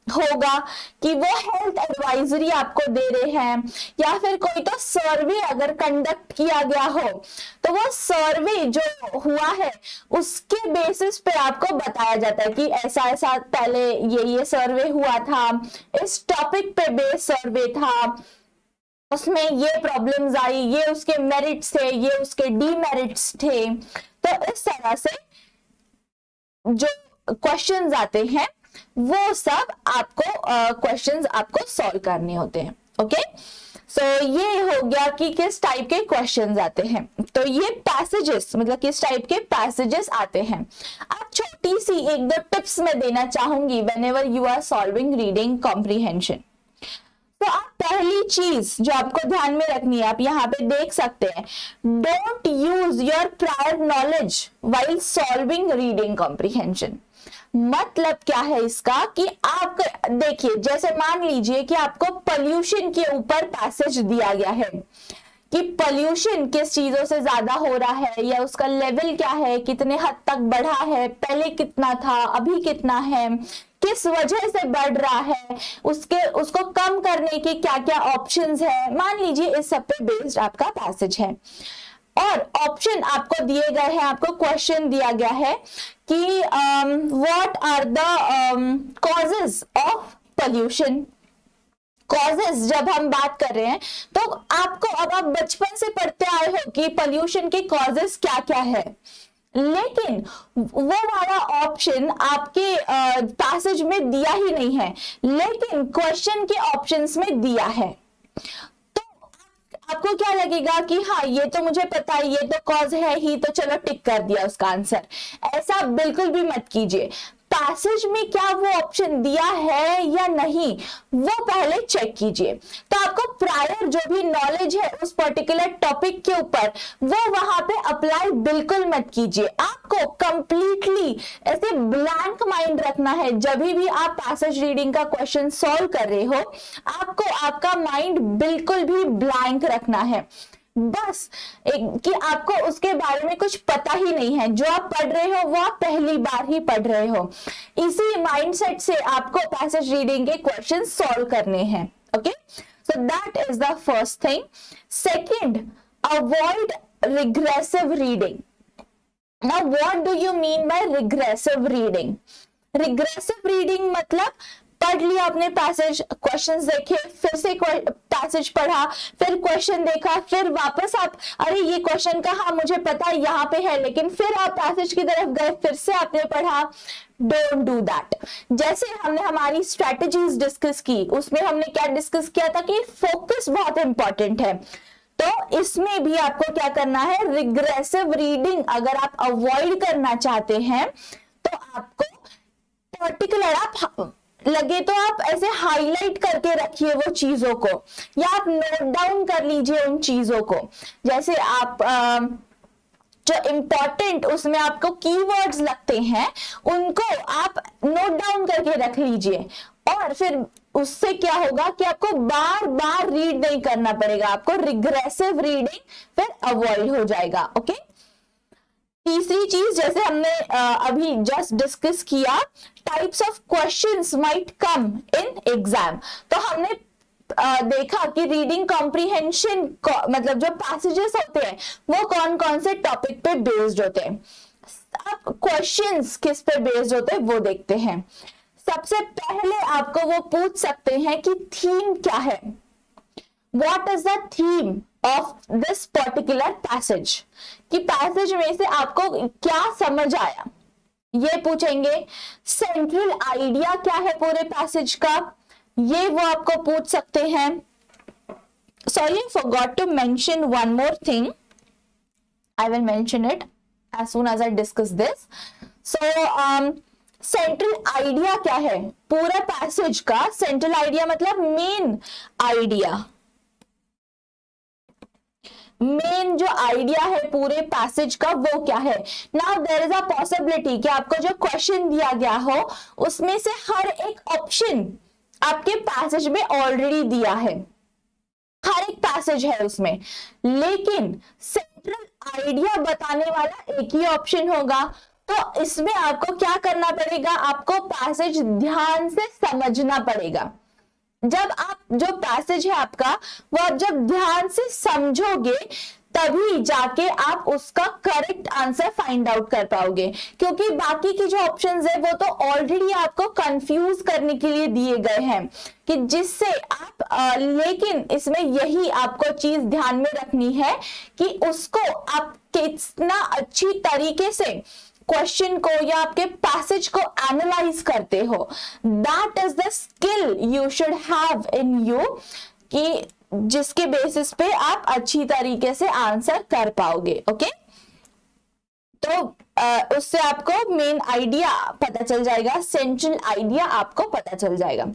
होगा कि वो हेल्थ एडवाइजरी आपको दे रहे हैं, या फिर कोई तो सर्वे अगर कंडक्ट किया गया हो तो वो सर्वे जो हुआ है उसके बेसिस पे आपको बताया जाता है कि ऐसा ऐसा पहले ये सर्वे हुआ था, इस टॉपिक पे बेस्ड सर्वे था, उसमें ये प्रॉब्लम्स आई, ये उसके मेरिट्स थे, ये उसके डीमेरिट्स थे। तो इस तरह से जो क्वेश्चंस आते हैं वो सब आपको क्वेश्चंस आपको सॉल्व करने होते हैं। ओके, सो ये हो गया कि किस टाइप के क्वेश्चंस आते हैं। तो ये पैसेजेस मतलब किस टाइप के पैसेजेस आते हैं। अब छोटी सी एक दो टिप्स मैं देना चाहूंगी whenever you are solving reading comprehension. तो आप पहली चीज जो आपको ध्यान में रखनी है, आप यहाँ पे देख सकते हैं, don't use your prior knowledge while solving reading comprehension. मतलब क्या है इसका कि आप देखिए, जैसे मान लीजिए कि आपको पोल्यूशन के ऊपर पैसेज दिया गया है, कि पोल्यूशन किस चीजों से ज्यादा हो रहा है या उसका लेवल क्या है, कितने हद तक बढ़ा है, पहले कितना था अभी कितना है, किस वजह से बढ़ रहा है, उसको कम करने के क्या क्या ऑप्शंस है, मान लीजिए इस सब पे बेस्ड आपका पैसेज है। और ऑप्शन आपको दिए गए हैं, आपको क्वेश्चन दिया गया है कि what are the causes of pollution. Causes जब हम बात कर रहे हैं तो आपको, अब आप बचपन से पढ़ते आए हो कि पोल्यूशन के कॉजेज क्या क्या है, लेकिन वो वाला ऑप्शन आपके पैसेज में दिया ही नहीं है, लेकिन क्वेश्चन के ऑप्शंस में दिया है। तो आपको क्या लगेगा कि हाँ ये तो मुझे पता है, ये तो कॉज है ही, तो चलो टिक कर दिया उसका आंसर। ऐसा बिल्कुल भी मत कीजिए। पैसेज में क्या वो ऑप्शन दिया है या नहीं वो पहले चेक कीजिए। तो आपको प्रायर जो भी नॉलेज है उस पर्टिकुलर टॉपिक के ऊपर वो वहां पे अप्लाई बिल्कुल मत कीजिए। आपको कंप्लीटली ऐसे ब्लैंक माइंड रखना है। जब भी आप पैसेज रीडिंग का क्वेश्चन सॉल्व कर रहे हो, आपको आपका माइंड बिल्कुल भी ब्लैंक रखना है, बस कि आपको उसके बारे में कुछ पता ही नहीं है। जो आप पढ़ रहे हो वो आप पहली बार ही पढ़ रहे हो। इसी माइंडसेट से आपको पैसेज रीडिंग के क्वेश्चन सॉल्व करने हैं। Okay, so that is the first thing. Second, avoid regressive reading. Now what do you mean by regressive reading? Regressive reading मतलब पढ़ लिया आपने पैसेज, क्वेश्चंस देखे, फिर से पैसेज पढ़ा, फिर क्वेश्चन देखा, फिर वापस आप अरे ये क्वेश्चन का हाँ मुझे पता है यहाँ पे है, लेकिन फिर आप पैसेज की तरफ गए, फिर से आपने पढ़ा। Don't do that. जैसे हमने हमारी स्ट्रेटेजीज डिस्कस की, उसमें हमने क्या डिस्कस किया था कि फोकस बहुत इंपॉर्टेंट है। तो इसमें भी आपको क्या करना है, रिग्रेसिव रीडिंग अगर आप अवॉइड करना चाहते हैं तो आपको पर्टिकुलर, आप लगे तो आप ऐसे हाईलाइट करके रखिए वो चीजों को, या आप नोट डाउन कर लीजिए उन चीजों को। जैसे आप जो इंपॉर्टेंट उसमें आपको कीवर्ड्स लगते हैं उनको आप नोट डाउन करके रख लीजिए, और फिर उससे क्या होगा कि आपको बार बार रीड नहीं करना पड़ेगा, आपको रिग्रेसिव रीडिंग फिर अवॉइड हो जाएगा। ओके, तीसरी चीज जैसे हमने अभी जस्ट डिस्कस किया, types of questions might come in exam. तो हमने देखा कि रीडिंग कॉम्प्रिहेंशन मतलब जो पैसेजेस होते हैं वो कौन कौन से टॉपिक पे बेस्ड होते हैं। अब क्वेश्चंस किस पे बेस्ड होते हैं वो देखते हैं। सबसे पहले आपको वो पूछ सकते हैं कि थीम क्या है, what is the theme of this particular passage, कि पैसेज में से आपको क्या समझ आया, ये पूछेंगे। सेंट्रल आइडिया क्या है पूरे पैसेज का, ये वो आपको पूछ सकते हैं। Sorry, I forgot to mention one more thing, I will mention it as soon as I discuss this. So central idea क्या है पूरा पैसेज का? सेंट्रल आइडिया मतलब मेन आइडिया, मेन जो आइडिया है पूरे पैसेज का वो क्या है। Now there is a possibility कि आपको जो क्वेश्चन दिया गया हो उसमें से हर एक ऑप्शन आपके पैसेज में ऑलरेडी दिया है, हर एक पैसेज है उसमें, लेकिन सेंट्रल आइडिया बताने वाला एक ही ऑप्शन होगा। तो इसमें आपको क्या करना पड़ेगा, आपको पैसेज ध्यान से समझना पड़ेगा। जब आप जो पैसेज है आपका वो आप जब ध्यान से समझोगे तभी जाके आप उसका करेक्ट आंसर फाइंड आउट कर पाओगे, क्योंकि बाकी की जो ऑप्शंस है वो तो ऑलरेडी आपको कंफ्यूज करने के लिए दिए गए हैं कि जिससे आप लेकिन इसमें यही आपको चीज ध्यान में रखनी है कि उसको आप कितना अच्छी तरीके से क्वेश्चन को या आपके पैसेज को एनालाइज करते हो। That is the skill you should have in you, कि जिसके बेसिस पे आप अच्छी तरीके से आंसर कर पाओगे। ओके, तो उससे आपको मेन आइडिया पता चल जाएगा, सेंट्रल आइडिया आपको पता चल जाएगा।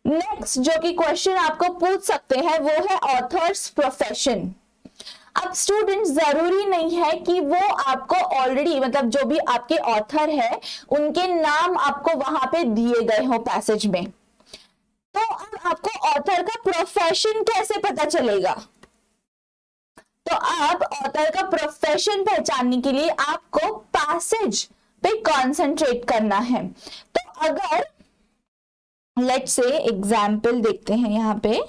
नेक्स्ट जो कि क्वेश्चन आपको पूछ सकते हैं वो है ऑथर्स प्रोफेशन। अब स्टूडेंट्स जरूरी नहीं है कि वो आपको ऑलरेडी मतलब जो भी आपके ऑथर है उनके नाम आपको वहां पे दिए गए हो पैसेज में। तो अब आपको ऑथर का प्रोफेशन कैसे पता चलेगा? अब ऑथर का प्रोफेशन पहचानने के लिए आपको पैसेज पे कंसंट्रेट करना है। तो अगर लेट्स से एग्जाम्पल देखते हैं यहाँ पे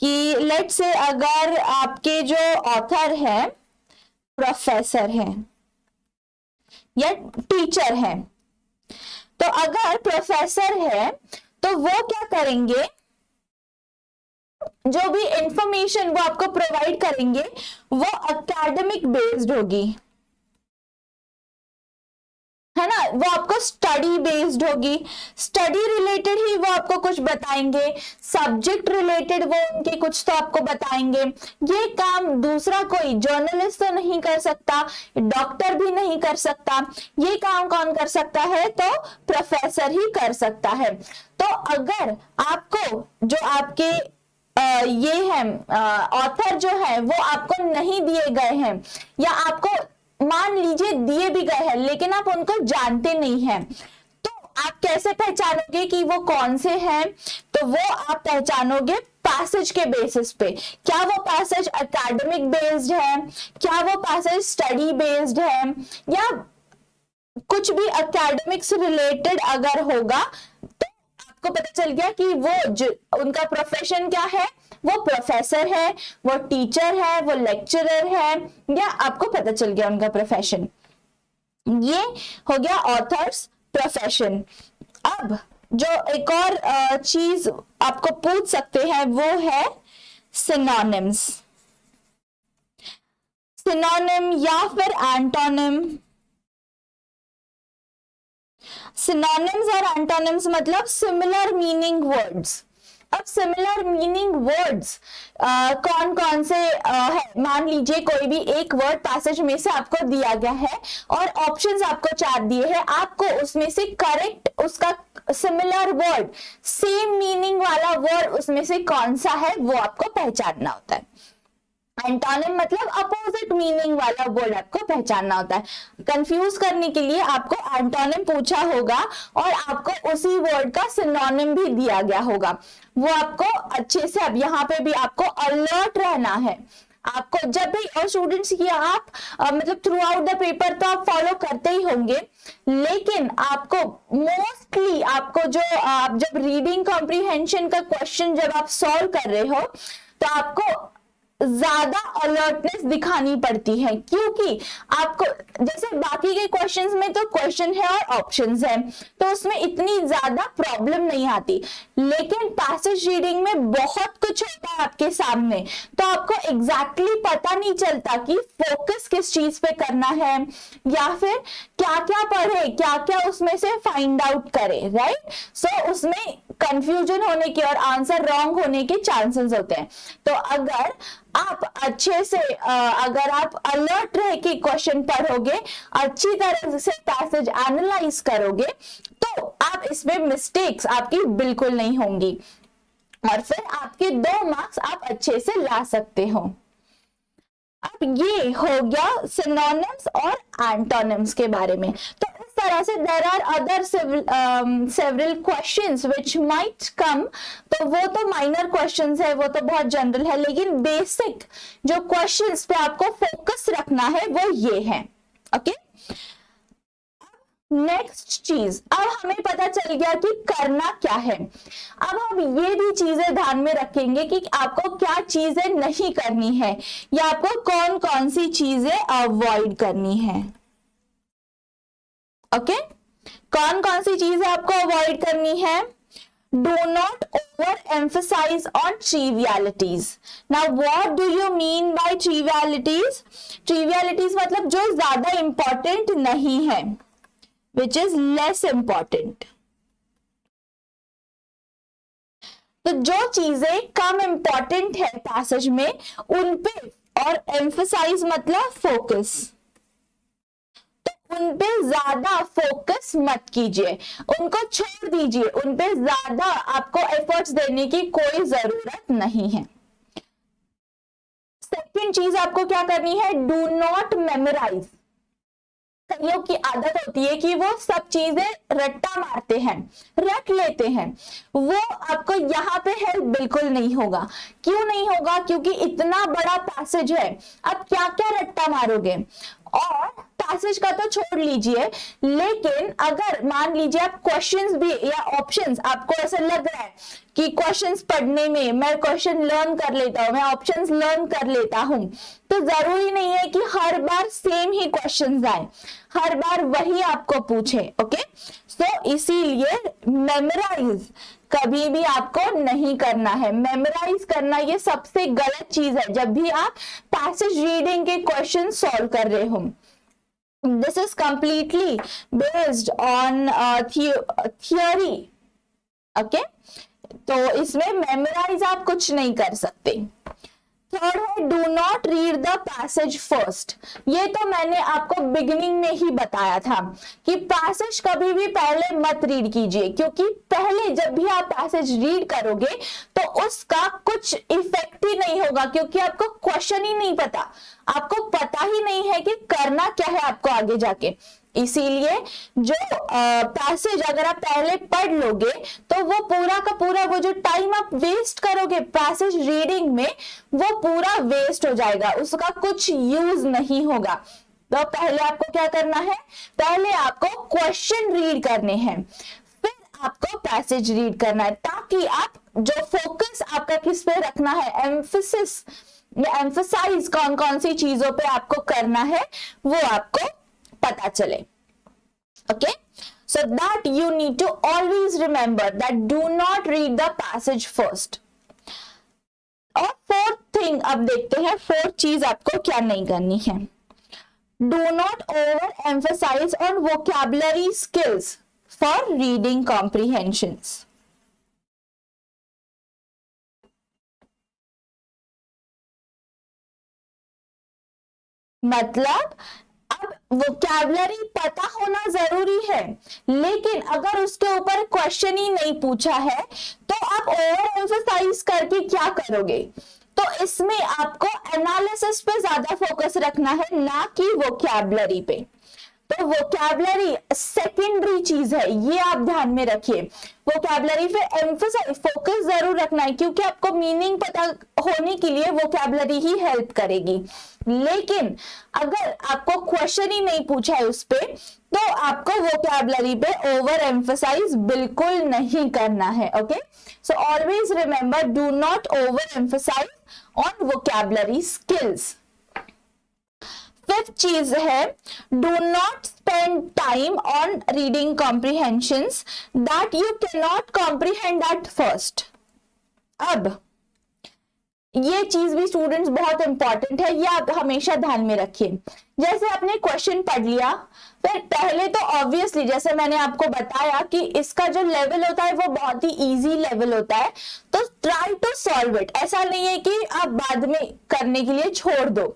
कि लेट्स से अगर आपके जो ऑथर है प्रोफेसर है या टीचर है, तो अगर प्रोफेसर है तो वो क्या करेंगे, जो भी इंफॉर्मेशन वो आपको प्रोवाइड करेंगे वो एकेडमिक बेस्ड होगी, है ना, वो आपको स्टडी बेस्ड होगी, स्टडी रिलेटेड ही वो आपको कुछ बताएंगे, सब्जेक्ट रिलेटेड वो उनके कुछ तो आपको बताएंगे। ये काम दूसरा कोई जर्नलिस्ट तो नहीं कर सकता, डॉक्टर भी नहीं कर सकता, ये काम कौन कर सकता है, तो प्रोफेसर ही कर सकता है। तो अगर आपको जो आपके ये है ऑथर जो है वो आपको नहीं दिए गए हैं, या आपको मान लीजिए दिए भी गए हैं लेकिन आप उनको जानते नहीं हैं, तो आप कैसे पहचानोगे कि वो कौन से हैं, तो वो आप पहचानोगे पैसेज के बेसिस पे। क्या वो पैसेज एकेडमिक बेस्ड है, क्या वो पैसेज स्टडी बेस्ड है, या कुछ भी एकेडमिक्स रिलेटेड अगर होगा तो आपको पता चल गया कि वो उनका प्रोफेशन क्या है, वो प्रोफेसर है, वो टीचर है, वो लेक्चरर है, या आपको पता चल गया उनका प्रोफेशन। ये हो गया ऑथर्स प्रोफेशन। अब जो एक और चीज आपको पूछ सकते हैं वो है सिनोनिम्स, सिनोनिम या फिर एंटोनिम। सिनोनिम्स और एंटोनिम्स मतलब सिमिलर मीनिंग वर्ड्स। अब सिमिलर मीनिंग वर्ड्स कौन कौन से है, मान लीजिए कोई भी एक वर्ड पैसेज में से आपको दिया गया है और ऑप्शंस आपको 4 दिए हैं, आपको उसमें से करेक्ट उसका सिमिलर वर्ड, सेम मीनिंग वाला वर्ड उसमें से कौन सा है वो आपको पहचानना होता है। एंटोनिम मतलब अपोजिट मीनिंग वाला वर्ड आपको पहचानना होता है। कंफ्यूज करने के लिए आपको एंटोनिम पूछा होगा और आपको उसी वर्ड का सिनोनिम भी दिया गया होगा, वो आपको अच्छे से, अब यहाँ पे भी आपको अलर्ट रहना है। आपको जब भी, और स्टूडेंट्स ये आप मतलब थ्रू आउट द पेपर तो आप फॉलो करते ही होंगे, लेकिन आपको मोस्टली आपको जो आप जब रीडिंग कॉम्प्रिहेंशन का क्वेश्चन जब आप सॉल्व कर रहे हो तो आपको ज्यादा अलर्टनेस दिखानी पड़ती है, क्योंकि आपको जैसे बाकी के क्वेश्चंस में तो क्वेश्चन है और ऑप्शंस है तो उसमें इतनी ज्यादा प्रॉब्लम नहीं आती, लेकिन पैसेज रीडिंग में बहुत कुछ होता है आपके सामने, तो आपको एग्जैक्टली पता नहीं चलता कि फोकस किस चीज पे करना है, या फिर क्या क्या पढ़े, क्या क्या उसमें से फाइंड आउट करे, राइट। सो उसमें कंफ्यूजन होने के और आंसर रॉन्ग होने के चांसेस होते हैं। तो अगर आप अच्छे से अगर आप अलर्ट रह के क्वेश्चन पढ़ोगे, अच्छी तरह से पैसेज एनालाइज करोगे, तो आप इसमें मिस्टेक्स आपकी बिल्कुल नहीं होंगी और फिर आपके 2 मार्क्स आप अच्छे से ला सकते हो। अब ये हो गया सिनोनिम्स और एंटोनिम्स के बारे में। तो इस तरह से there are other several questions which might come, तो वो तो माइनर क्वेश्चंस है, वो तो बहुत जनरल है, लेकिन बेसिक जो क्वेश्चंस पे आपको फोकस रखना है वो ये है। ओके, नेक्स्ट चीज, अब हमें पता चल गया कि करना क्या है। अब हम ये भी चीजें ध्यान में रखेंगे कि आपको क्या चीजें नहीं करनी है या आपको कौन कौन सी चीजें अवॉइड करनी है। ओके, कौन कौन सी चीजें आपको अवॉइड करनी है। Do not overemphasize on trivialities. Now, what do you mean by trivialities? Trivialities मतलब जो ज्यादा important नहीं है, which is less important. तो जो चीजें कम important है पैसेज में उन पे, और emphasize मतलब focus, उन पे ज्यादा फोकस मत कीजिए, उनको छोड़ दीजिए, उन पे ज्यादा आपको एफर्ट्स देने की कोई जरूरत नहीं है। सेकंड चीज आपको क्या करनी है, डू नॉट मेमोराइज। कईयों की आदत होती है कि वो सब चीजें रट्टा मारते हैं, रट लेते हैं, वो आपको यहाँ पे हेल्प बिल्कुल नहीं होगा। क्यों नहीं होगा? क्योंकि इतना बड़ा पैसेज है, आप क्या क्या रट्टा मारोगे। और पैसेज का तो छोड़ लीजिए, लेकिन अगर मान लीजिए आप क्वेश्चंस भी या ऑप्शंस, आपको ऐसा लग रहा है कि क्वेश्चंस पढ़ने में मैं क्वेश्चन लर्न कर लेता हूं, मैं ऑप्शंस लर्न कर लेता हूं, तो जरूरी नहीं है कि हर बार सेम ही क्वेश्चंस आए, हर बार वही आपको पूछे। ओके, सो इसीलिए मेमोराइज कभी भी आपको नहीं करना है। मेमोराइज करना ये सबसे गलत चीज है जब भी आप पैसेज रीडिंग के क्वेश्चन सॉल्व कर रहे हो। This is completely based on theory. Okay, तो इसमें मेमोराइज आप कुछ नहीं कर सकते। थर्ड है, do not read the passage first. ये तो मैंने आपको बिगिनिंग में ही बताया था कि पैसेज कभी भी पहले मत रीड कीजिए, क्योंकि पहले जब भी आप पैसेज रीड करोगे तो उसका कुछ इफेक्ट ही नहीं होगा, क्योंकि आपको क्वेश्चन ही नहीं पता, आपको पता ही नहीं है कि करना क्या है आपको आगे जाके। इसीलिए जो पैसेज अगर आप पहले पढ़ लोगे तो वो पूरा का पूरा वो जो टाइम आप वेस्ट करोगे पैसेज रीडिंग में, वो पूरा वेस्ट हो जाएगा, उसका कुछ यूज नहीं होगा। तो पहले आपको क्या करना है, पहले आपको क्वेश्चन रीड करने हैं, फिर आपको पैसेज रीड करना है, ताकि आप जो फोकस आपका किस पे रखना है, एम्फेसिस या एम्फसाइज कौन कौन सी चीजों पे आपको करना है, वो आपको पता चले। Okay, so that you need to always remember that do not read the passage first. और फोर्थ थिंग अब देखते हैं, फोर्थ चीज आपको क्या नहीं करनी है। Do not over emphasize on vocabulary skills for reading comprehensions. मतलब अब वोकैबुलरी पता होना जरूरी है, लेकिन अगर उसके ऊपर क्वेश्चन ही नहीं पूछा है तो आप ओवर एम्फसाइज करके क्या करोगे। तो इसमें आपको एनालिसिस पे ज्यादा फोकस रखना है, ना कि वोकैबुलरी पे। तो वोकैबुलरी सेकेंडरी चीज है, ये आप ध्यान में रखिए। वोकैबुलरी पे एम्फसाइज फोकस जरूर रखना है, क्योंकि आपको मीनिंग पता होने के लिए वोकैबुलरी ही हेल्प करेगी। लेकिन अगर आपको क्वेश्चन ही नहीं पूछा है उस पे, तो आपको वोकैबुलरी पे ओवर एम्फसाइज बिल्कुल नहीं करना है। Okay, so always remember, do not over emphasise on vocabulary skills. Fifth चीज है, do not spend time on reading comprehensions that you can not comprehend at first. अब ये चीज भी स्टूडेंट्स बहुत इंपॉर्टेंट है, ये आप हमेशा ध्यान में रखिए। जैसे आपने क्वेश्चन पढ़ लिया, फिर पहले तो ऑब्वियसली जैसे मैंने आपको बताया कि इसका जो लेवल होता है वो बहुत ही इजी लेवल होता है, तो ट्राई टू सॉल्व इट। ऐसा नहीं है कि आप बाद में करने के लिए छोड़ दो,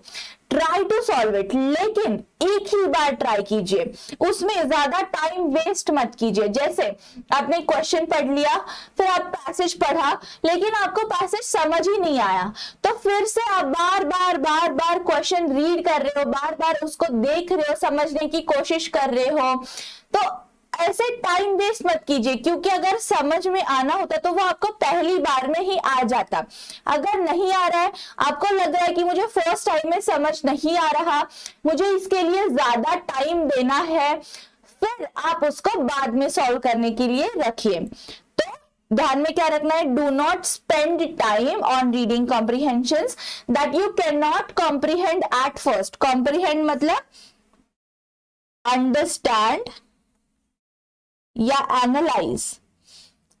ट्राई टू सॉल्व इट, लेकिन एक ही बार ट्राई कीजिए, उसमें ज्यादा टाइम वेस्ट मत कीजिए। जैसे आपने क्वेश्चन पढ़ लिया, फिर आप पैसेज पढ़ा, लेकिन आपको पैसेज समझ ही नहीं आया, तो फिर से आप बार बार क्वेश्चन रीड कर रहे हो, बार बार उसको देख रहे हो, समझने की कोशिश कर रहे हो, तो ऐसे टाइम वेस्ट मत कीजिए। क्योंकि अगर समझ में आना होता तो वो आपको पहली बार में ही आ जाता। अगर नहीं आ रहा है, आपको लग रहा है कि मुझे फर्स्ट टाइम में समझ नहीं आ रहा, मुझे इसके लिए ज्यादा टाइम देना है, फिर आप उसको बाद में सॉल्व करने के लिए रखिए। तो ध्यान में क्या रखना है, do not spend time on reading comprehensions that you can not comprehend at first. Comprehend मतलब अंडरस्टैंड या एनालाइज।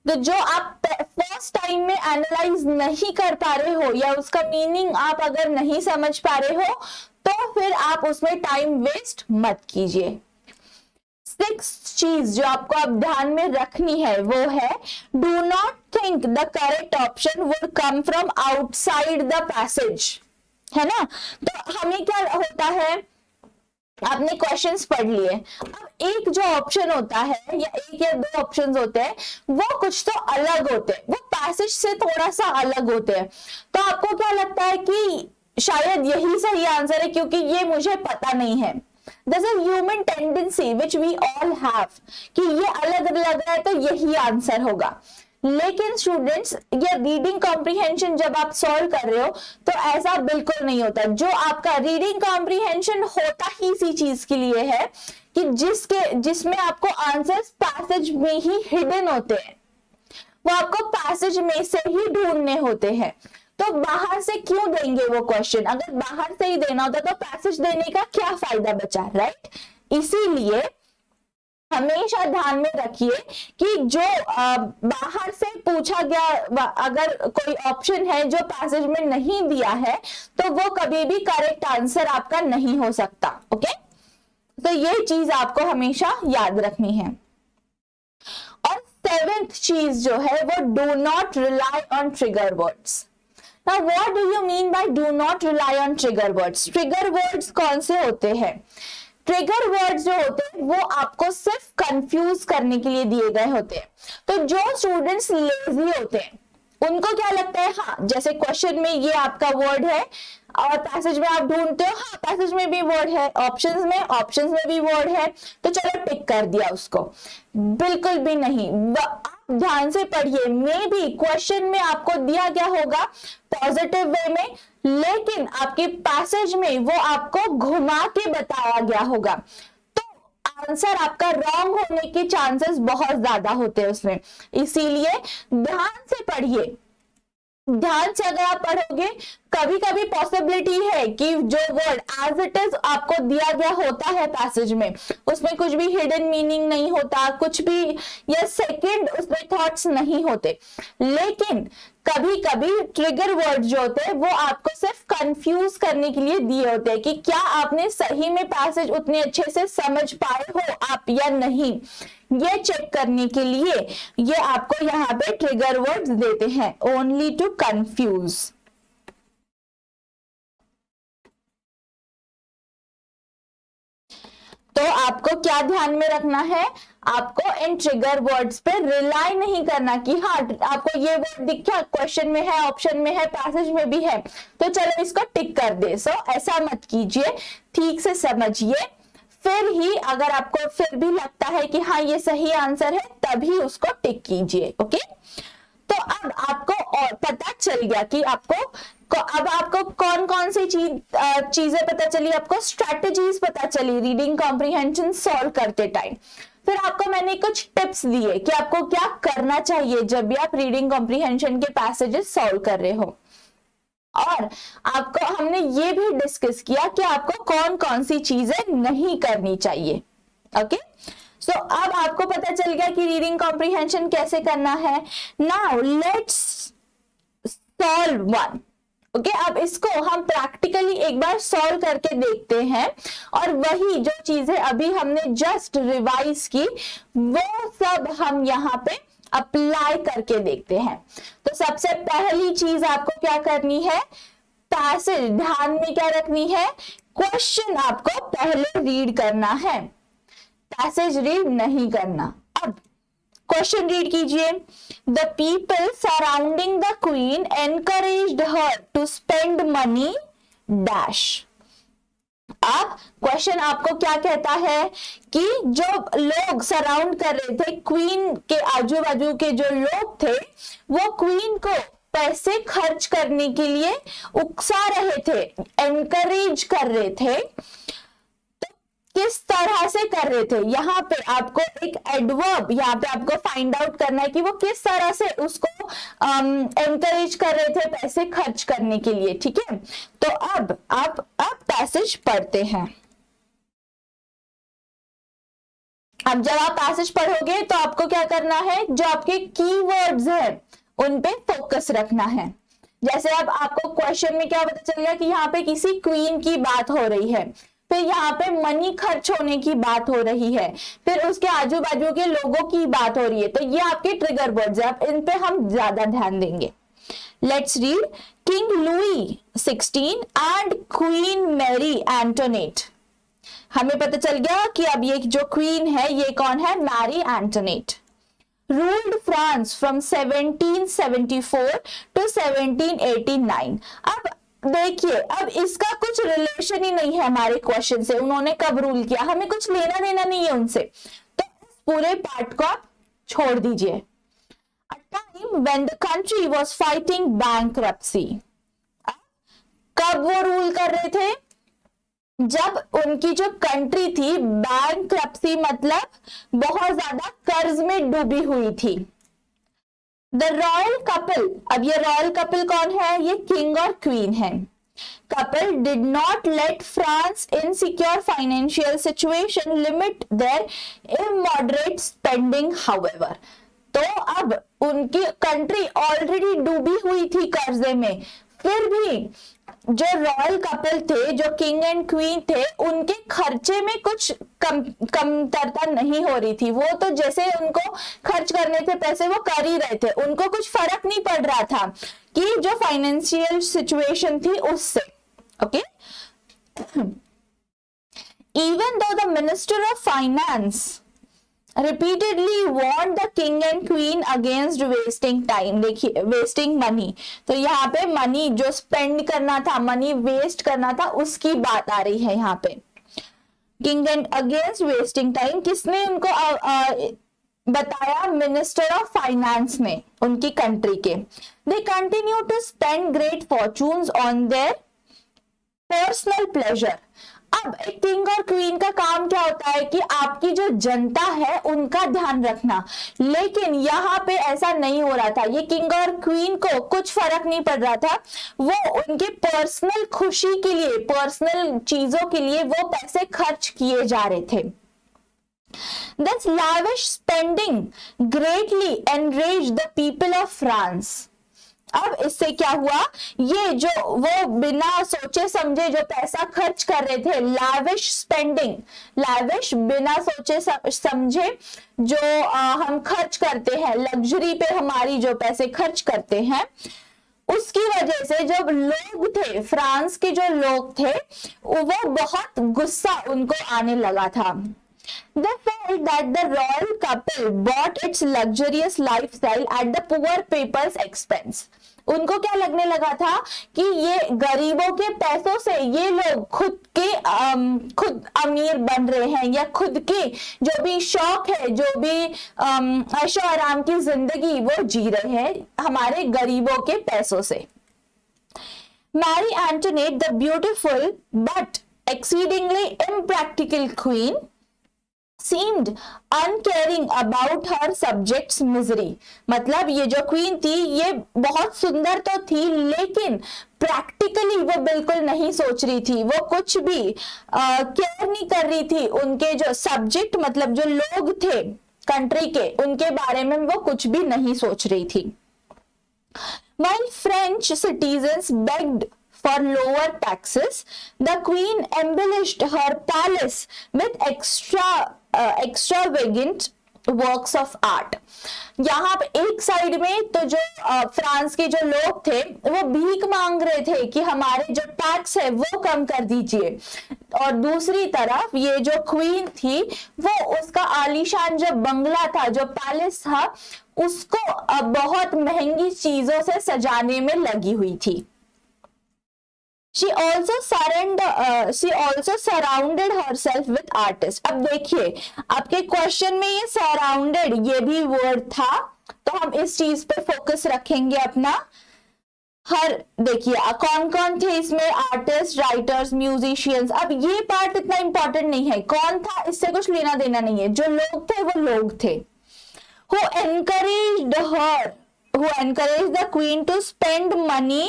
तो जो आप फर्स्ट टाइम में एनालाइज नहीं कर पा रहे हो, या उसका मीनिंग आप अगर नहीं समझ पा रहे हो, तो फिर आप उसमें टाइम वेस्ट मत कीजिए। सिक्स्थ चीज जो आपको अब ध्यान में रखनी है वो है, do not think the correct option would come from outside the passage. है ना, तो हमें क्या होता है, आपने क्वेश्चंस पढ़ लिए, अब एक जो ऑप्शन होता है या एक या दो ऑप्शंस होते हैं, वो कुछ तो अलग होते हैं, वो पैसेज से थोड़ा सा अलग होते हैं। तो आपको क्या लगता है कि शायद यही सही आंसर है, क्योंकि ये मुझे पता नहीं है, this is human tendency which we all have कि ये अलग लग रहा है तो यही आंसर होगा। लेकिन स्टूडेंट्स, ये रीडिंग कॉम्प्रीहेंशन जब आप सॉल्व कर रहे हो तो ऐसा बिल्कुल नहीं होता। जो आपका रीडिंग कॉम्प्रीहेंशन होता ही इसी चीज के लिए है कि जिसमें आपको आंसर्स पैसेज में ही हिडन होते हैं, वो आपको पैसेज में से ही ढूंढने होते हैं। तो बाहर से क्यों देंगे वो क्वेश्चन? अगर बाहर से ही देना होता तो पैसेज देने का क्या फायदा बचा, राइट? इसीलिए हमेशा ध्यान में रखिए कि जो बाहर से पूछा गया, अगर कोई ऑप्शन है जो पैसेज में नहीं दिया है तो वो कभी भी करेक्ट आंसर आपका नहीं हो सकता। ओके, तो ये चीज आपको हमेशा याद रखनी है। और सेवेंथ चीज जो है वो do not rely on trigger words. Now what do you mean by do not rely on trigger words? Trigger words कौन से होते हैं? ट्रिगर वर्ड्स जो होते हैं वो आपको सिर्फ कंफ्यूज करने के लिए दिए गए होते हैं। तो जो स्टूडेंट्स लेजी होते हैं उनको क्या लगता है, हाँ जैसे क्वेश्चन में ये आपका वर्ड है और पैसेज में आप ढूंढते हो, हाँ पैसेज में भी वर्ड है, ऑप्शंस में भी वर्ड है, तो चलो टिक कर दिया उसको। बिल्कुल भी नहीं, आप ध्यान से पढ़िए। मे बी क्वेश्चन में आपको दिया गया होगा पॉजिटिव वे में, लेकिन आपके पैसेज में वो आपको घुमा के बताया गया होगा, तो आंसर आपका रॉन्ग होने के चांसेस बहुत ज्यादा होते हैं उसमें। इसीलिए ध्यान से पढ़िए। ध्यान से अगर आप पढ़ोगे, कभी कभी पॉसिबिलिटी है कि जो वर्ड एज इट इज आपको दिया गया होता है पैसेज में, उसमें कुछ भी हिडन मीनिंग नहीं होता, कुछ भी या सेकंड उसमें थॉट्स नहीं होते। लेकिन कभी कभी ट्रिगर वर्ड जो होते हैं वो आपको सिर्फ कंफ्यूज करने के लिए दिए होते हैं कि क्या आपने सही में पैसेज उतने अच्छे से समझ पाए हो आप या नहीं। ये चेक करने के लिए ये आपको यहाँ पे ट्रिगर वर्ड्स देते हैं, ओनली टू कंफ्यूज। तो आपको क्या ध्यान में रखना है, आपको इन ट्रिगर वर्ड्स पे रिलाई नहीं करना कि हाँ आपको ये वर्ड दिखा, क्वेश्चन में है, ऑप्शन में है, पैसेज में भी है, तो चलो इसको टिक कर दे। सो ऐसा मत कीजिए, ठीक से समझिए, फिर ही अगर आपको फिर भी लगता है कि हाँ ये सही आंसर है तभी उसको टिक कीजिए। ओके, तो अब आपको और पता चल गया कि अब आपको कौन कौन सी चीजें पता चली, आपको स्ट्रेटजीज पता चली रीडिंग कॉम्प्रीहेंशन सॉल्व करते टाइम। फिर आपको मैंने कुछ टिप्स दिए कि आपको क्या करना चाहिए जब भी आप रीडिंग कॉम्प्रीहेंशन के पैसेजेस सॉल्व कर रहे हो। और आपको हमने ये भी डिस्कस किया कि आपको कौन कौन सी चीजें नहीं करनी चाहिए। ओके, सो अब आपको पता चल गया कि रीडिंग कॉम्प्रीहेंशन कैसे करना है। Now let's solve one. Okay, अब इसको हम प्रैक्टिकली एक बार सॉल्व करके देखते हैं और वही जो चीजें अभी हमने जस्ट रिवाइज की वो सब हम यहाँ पे अप्लाई करके देखते हैं। तो सबसे पहली चीज आपको क्या करनी है, पैसेज ध्यान में क्या रखनी है, क्वेश्चन आपको पहले रीड करना है, पैसेज रीड नहीं करना। अब क्वेश्चन रीड कीजिए। The people surrounding the queen encouraged her to spend money dash. अब क्वेश्चन आपको क्या कहता है कि जो लोग सराउंड कर रहे थे, क्वीन के आजू बाजू के जो लोग थे वो क्वीन को पैसे खर्च करने के लिए उकसा रहे थे, एनकरेज कर रहे थे। किस तरह से कर रहे थे, यहाँ पे आपको एक एडवर्ब यहाँ पे आपको फाइंड आउट करना है कि वो किस तरह से उसको एनकरेज कर रहे थे पैसे खर्च करने के लिए। ठीक है, तो अब आप पैसेज पढ़ते हैं। अब जब आप पैसेज पढ़ोगे तो आपको क्या करना है, जो आपके कीवर्ड्स हैं उन पे फोकस रखना है। जैसे अब आपको क्वेश्चन में क्या पता चल गया कि यहाँ पे किसी क्वीन की बात हो रही है, फिर यहाँ पे मनी खर्च होने की बात हो रही है, फिर उसके आजू बाजू के लोगों की बात हो रही है, तो ये आपके ट्रिगर वर्ड्स हैं, अब इन पे हम ज्यादा ध्यान देंगे। Let's read. King Louis 16 and queen Mary Antoinette. हमें पता चल गया कि अब ये जो क्वीन है ये कौन है, Mary Antoinette. Ruled France from 1774 to 1789। अब देखिए अब इसका कुछ रिलेशन ही नहीं है हमारे क्वेश्चन से, उन्होंने कब रूल किया हमें कुछ लेना देना नहीं है उनसे, तो पूरे पार्ट को आप छोड़ दीजिए। A time when the country was fighting bankruptcy, कब वो रूल कर रहे थे, जब उनकी जो कंट्री थी बैंक्रप्सी मतलब बहुत ज्यादा कर्ज में डूबी हुई थी। द रॉयल कपल, अब ये रॉयल कपल कौन है, ये किंग और क्वीन है। couple did not let France insecure financial situation limit their immoderate spending however, तो अब उनकी कंट्री ऑलरेडी डूबी हुई थी कर्जे में, फिर भी जो रॉयल कपल थे, जो किंग एंड क्वीन थे, उनके खर्चे में कुछ कमतरता नहीं हो रही थी। वो तो जैसे उनको खर्च करने थे पैसे वो कर ही रहे थे, उनको कुछ फर्क नहीं पड़ रहा था कि जो फाइनेंशियल सिचुएशन थी उससे। Okay, even though the minister of finance repeatedly warned the king and queen against wasting time, देखिए wasting money, तो यहाँ पे मनी जो स्पेंड करना था, मनी वेस्ट करना था, उसकी बात आ रही है यहाँ पे। King and against wasting time किसने उनको बताया, मिनिस्टर ऑफ फाइनेंस ने उनकी कंट्री के। They continue to spend great fortunes on their personal pleasure. अब एक किंग और क्वीन का काम क्या होता है कि आपकी जो जनता है उनका ध्यान रखना, लेकिन यहाँ पे ऐसा नहीं हो रहा था। ये किंग और क्वीन को कुछ फर्क नहीं पड़ रहा था, वो उनके पर्सनल खुशी के लिए, पर्सनल चीजों के लिए वो पैसे खर्च किए जा रहे थे। This lavish spending greatly enraged the people of France. अब इससे क्या हुआ, ये जो वो बिना सोचे समझे जो पैसा खर्च कर रहे थे, लाविश स्पेंडिंग, लाविश बिना सोचे समझे जो हम खर्च करते हैं, लग्जरी पे हमारी जो पैसे खर्च करते हैं, उसकी वजह से जो लोग थे, फ्रांस के जो लोग थे, वो बहुत गुस्सा उनको आने लगा था। They felt that the royal couple bought its luxurious lifestyle at the poor people's expense. उनको क्या लगने लगा था कि ये गरीबों के पैसों से ये लोग खुद अमीर बन रहे हैं, या खुद के जो भी शौक है, जो भी ऐशो आराम की जिंदगी वो जी रहे हैं हमारे गरीबों के पैसों से। Mary Antoinette, the beautiful but exceedingly impractical queen, seemed uncaring about her subjects' misery. मतलब ये जो क्वीन थी ये बहुत सुंदर तो थी, लेकिन प्रैक्टिकली वो बिल्कुल नहीं सोच रही थी, वो कुछ भी केयर नहीं कर रही थी उनके जो सब्जेक्ट, मतलब जो लोग थे कंट्री के, उनके बारे में वो कुछ भी नहीं सोच रही थी। While French citizens begged for lower taxes, the queen embellished her palace with extravagant works of art. यहाँ पे एक साइड में तो जो फ्रांस के जो लोग थे वो भीख मांग रहे थे कि हमारे जो टैक्स है वो कम कर दीजिए, और दूसरी तरफ ये जो क्वीन थी वो उसका आलीशान जो बंगला था, जो पैलेस था, उसको बहुत महंगी चीजों से सजाने में लगी हुई थी। She also surrounded herself with artists. अब देखिए आपके क्वेश्चन में ये सराउंडेड ये भी वर्ड था, तो हम इस चीज पे फोकस रखेंगे अपना। हर देखिए कौन कौन थे इसमें, आर्टिस्ट, राइटर्स, म्यूजिशियंस। अब ये पार्ट इतना इंपॉर्टेंट नहीं है, कौन था इससे कुछ लेना देना नहीं है, जो लोग थे वो लोग थे। Who encouraged the queen to spend money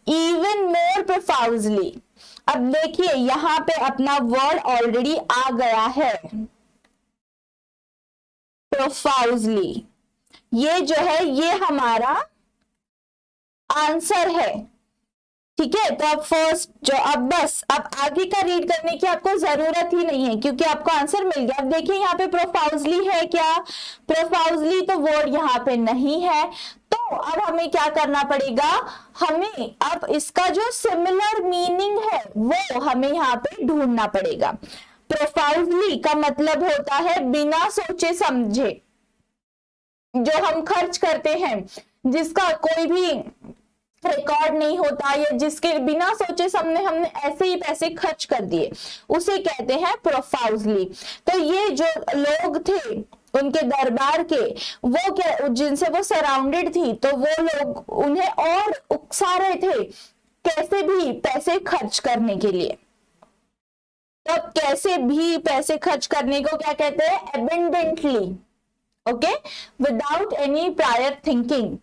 even more profusely. अब देखिए यहां पे अपना वर्ड ऑलरेडी आ गया है, profusely। ये जो है ये हमारा आंसर है, ठीक है। तो अब फर्स्ट जो अब बस अब आगे का रीड करने की आपको जरूरत ही नहीं है क्योंकि आपको आंसर मिल गया। अब देखिए यहाँ पे प्रोफाउजली है क्या, प्रोफाउजली तो वर्ड यहाँ पे नहीं है, तो अब हमें क्या करना पड़ेगा, हमें अब इसका जो सिमिलर मीनिंग है वो हमें यहाँ पे ढूंढना पड़ेगा। प्रोफाउजली का मतलब होता है बिना सोचे समझे, जो हम खर्च करते हैं, जिसका कोई भी रिकॉर्ड नहीं होता या जिसके बिना सोचे समझे हमने ऐसे ही पैसे खर्च कर दिए, उसे कहते हैं प्रोफाउजली। तो ये जो लोग थे उनके दरबार के, वो क्या जिनसे वो सराउंडेड थी, तो वो लोग उन्हें और उकसा रहे थे कैसे भी पैसे खर्च करने के लिए। तो कैसे भी पैसे खर्च करने को क्या कहते हैं? Abundantly, okay, without any prior thinking,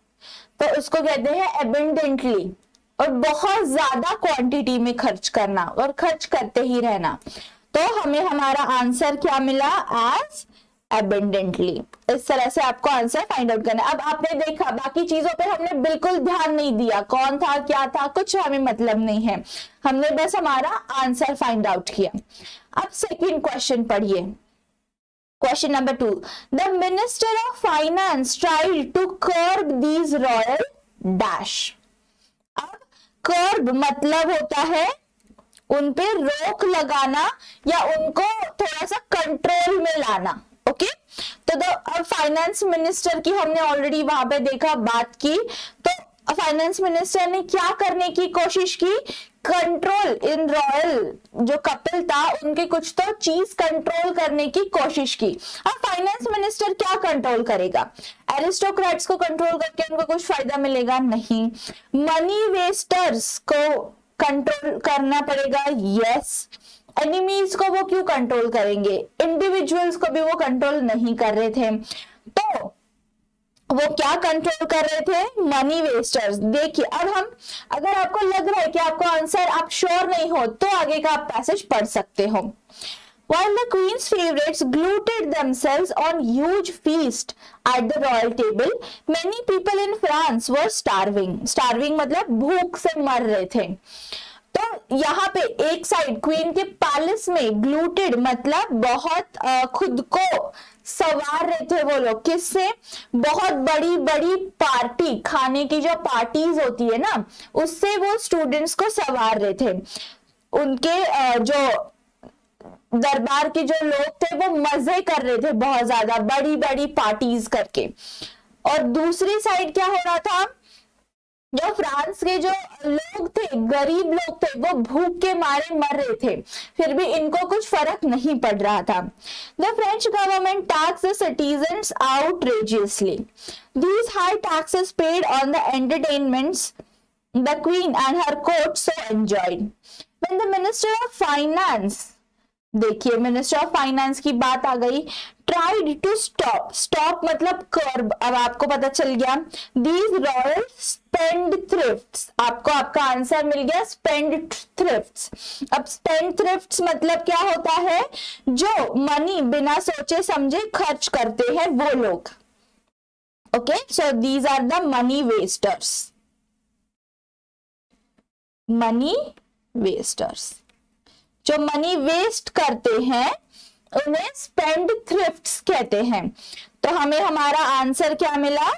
तो उसको कहते हैं एबंडेंटली। और बहुत ज्यादा क्वांटिटी में खर्च करना और खर्च करते ही रहना। तो हमें हमारा आंसर क्या मिला? As abundantly. इस तरह से आपको आंसर फाइंड आउट करना है। अब आपने देखा बाकी चीजों पे हमने बिल्कुल ध्यान नहीं दिया, कौन था क्या था कुछ हमें मतलब नहीं है, हमने बस हमारा आंसर फाइंड आउट किया। अब सेकंड क्वेश्चन पढ़िए, question number 2, the minister of finance tried to curb these royal dash. अब कर्ब मतलब होता है उन पे रोक लगाना या उनको थोड़ा सा कंट्रोल में लाना, ओके। तो अब फाइनेंस मिनिस्टर की हमने ऑलरेडी वहां पे देखा, बात की, तो फाइनेंस मिनिस्टर ने क्या करने की कोशिश की? कंट्रोल इन रॉयल जो कपल था उनके कुछ तो चीज कंट्रोल करने की कोशिश की। अब फाइनेंस मिनिस्टर क्या कंट्रोल करेगा? एरिस्टोक्रेट्स को कंट्रोल करके उनको कुछ फायदा मिलेगा? नहीं। मनी वेस्टर्स को कंट्रोल करना पड़ेगा? यस। एनिमीज को वो क्यों कंट्रोल करेंगे? इंडिविजुअल्स को भी वो कंट्रोल नहीं कर रहे थे, तो वो क्या कंट्रोल कर रहे थे? Money wasters. देखिए अब हम, अगर आपको लग रहा है कि आपको आंसर आप श्योर नहीं हो, तो आगे का आप पैसेज पढ़ सकते हो। While the queen's favorites glutted themselves on huge feast at the royal table, many people in France were starving. Starving मतलब भूख से मर रहे थे। तो यहाँ पे एक साइड क्वीन के पैलेस में ग्लूटेड मतलब बहुत खुद को सवार रहे थे वो लोग, किससे? बहुत बड़ी बड़ी पार्टी, खाने की जो पार्टीज होती है ना, उससे वो स्टूडेंट्स को सवार रहे थे। उनके जो दरबार के जो लोग थे वो मजे कर रहे थे बहुत ज्यादा, बड़ी बड़ी पार्टीज करके। और दूसरी साइड क्या हो रहा था? जो फ्रांस के जो लोग थे, गरीब लोग थे, वो भूख के मारे मर रहे थे, फिर भी इनको कुछ फर्क नहीं पड़ रहा था। The French government taxed the citizens outrageously. These high taxes paid on the entertainments the queen and her court so enjoyed. When the minister of finance, देखिए मिनिस्टर ऑफ फाइनेंस की बात आ गई, ट्राइड टू स्टॉप, स्टॉप मतलब कर्ब, अब आपको पता चल गया। दीज रॉयल स्पेंड थ्रिफ्ट्स, आपको आपका आंसर मिल गया, स्पेंड थ्रिफ्ट्स। अब स्पेंड थ्रिफ्ट्स मतलब क्या होता है? जो मनी बिना सोचे समझे खर्च करते हैं वो लोग, okay. So these are the money wasters, money wasters. जो मनी वेस्ट करते हैं उन्हें स्पेंड थ्रिफ्ट्स कहते हैं। तो हमें हमारा आंसर क्या मिला?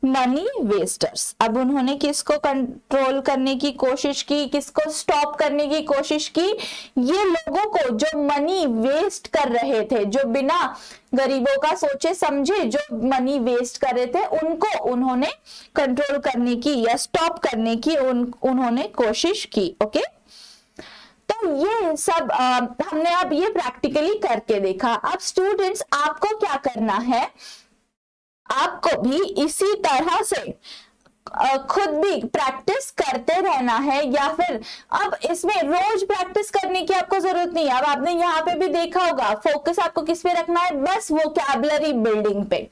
Money wasters. अब उन्होंने किसको कंट्रोल करने की कोशिश की, किसको स्टॉप करने की कोशिश की? ये लोगों को जो मनी वेस्ट कर रहे थे, जो बिना गरीबों का सोचे समझे जो मनी वेस्ट कर रहे थे, उनको उन्होंने कंट्रोल करने की या स्टॉप करने की उन्होंने कोशिश की, ओके। तो ये सब हमने अब ये प्रैक्टिकली करके देखा। अब स्टूडेंट्स आपको क्या करना है? आपको भी इसी तरह से खुद भी प्रैक्टिस करते रहना है, या फिर अब इसमें रोज प्रैक्टिस करने की आपको जरूरत नहीं है। अब आपने यहाँ पे भी देखा होगा, फोकस आपको किस पे रखना है? बस वोकैबुलरी बिल्डिंग पे।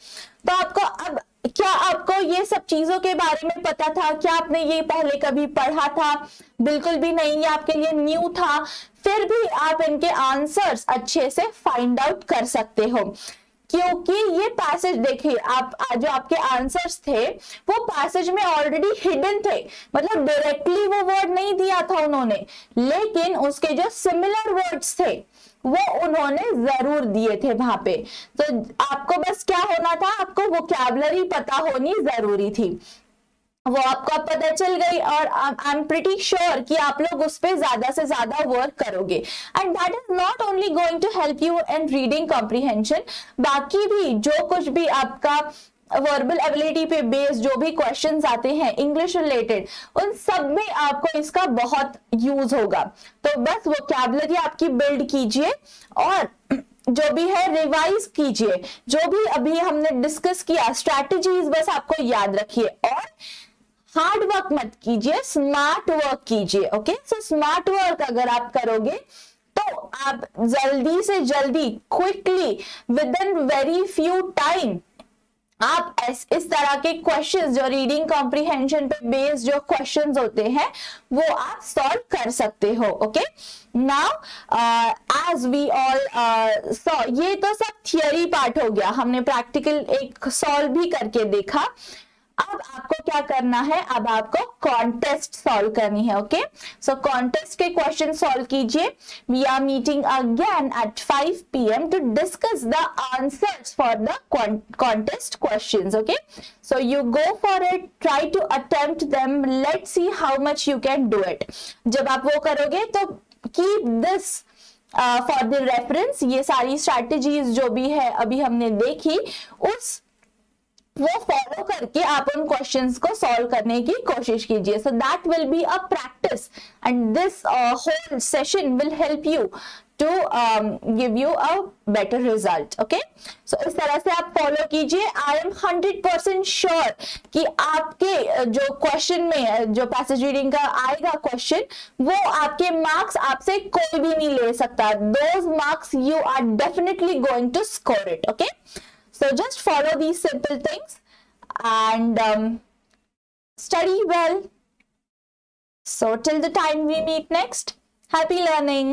तो आपको अब क्या आपको ये सब चीजों के बारे में पता था? क्या आपने ये पहले कभी पढ़ा था? बिल्कुल भी नहीं, ये आपके लिए न्यू था। फिर भी आप इनके आंसर्स अच्छे से फाइंड आउट कर सकते हो, क्योंकि ये पैसेज देखिए, आप जो आपके आंसर्स थे वो पैसेज में ऑलरेडी हिडन थे, मतलब डायरेक्टली वो वर्ड नहीं दिया था उन्होंने, लेकिन उसके जो सिमिलर वर्ड्स थे वो उन्होंने जरूर दिए थे वहां पे। तो आपको बस क्या होना था? आपको वोकैबुलरी पता होनी जरूरी थी, वो आपको पता चल गई, और आई एम प्रीटी श्योर कि आप लोग उस पर ज्यादा से ज्यादा वर्क करोगे। And that is not only going to help you in reading comprehension, बाकी भी जो कुछ भी आपका वर्बल एबिलिटी पे बेस्ड जो भी क्वेश्चंस आते हैं इंग्लिश रिलेटेड, उन सब में आपको इसका बहुत यूज होगा। तो बस वोकैबुलरी आपकी बिल्ड कीजिए और जो भी है रिवाइज कीजिए, जो भी अभी हमने डिस्कस किया स्ट्रैटेजीज बस आपको याद रखिए, और हार्ड वर्क मत कीजिए, स्मार्ट वर्क कीजिए। ओके, सो स्मार्ट वर्क अगर आप करोगे तो आप जल्दी से जल्दी quickly within very few time आप इस तरह के क्वेश्चंस जो रीडिंग कॉम्प्रिहेंशन पे बेस्ड जो क्वेश्चंस होते हैं वो आप सॉल्व कर सकते हो। Okay, now as we all saw, ये तो सब थियरी पार्ट हो गया, हमने प्रैक्टिकल एक सॉल्व भी करके देखा। अब आपको क्या करना है, अब आपको कॉन्टेस्ट सॉल्व करनी है। ओके, सो कॉन्टेस्ट के क्वेश्चन सॉल्व कीजिए। We are meeting again at 5 PM to discuss the answers for the contest questions. Okay, so you go for it, try to attempt them, let's see how much you can do it. जब आप वो करोगे तो keep this for the reference. ये सारी strategies जो भी है अभी हमने देखी, वो फॉलो करके आप उन क्वेश्चंस को सॉल्व करने की कोशिश कीजिए। So that will be a practice and this whole session will help you to give you a better result. Okay, so इस तरह से आप फॉलो कीजिए। आई एम 100% श्योर कि आपके जो क्वेश्चन में जो पैसेज रीडिंग का आएगा क्वेश्चन, वो आपके मार्क्स आपसे कोई भी नहीं ले सकता। Those marks you are definitely going to score it. Okay, so just follow these simple things and study well. So till the time we meet next, happy learning.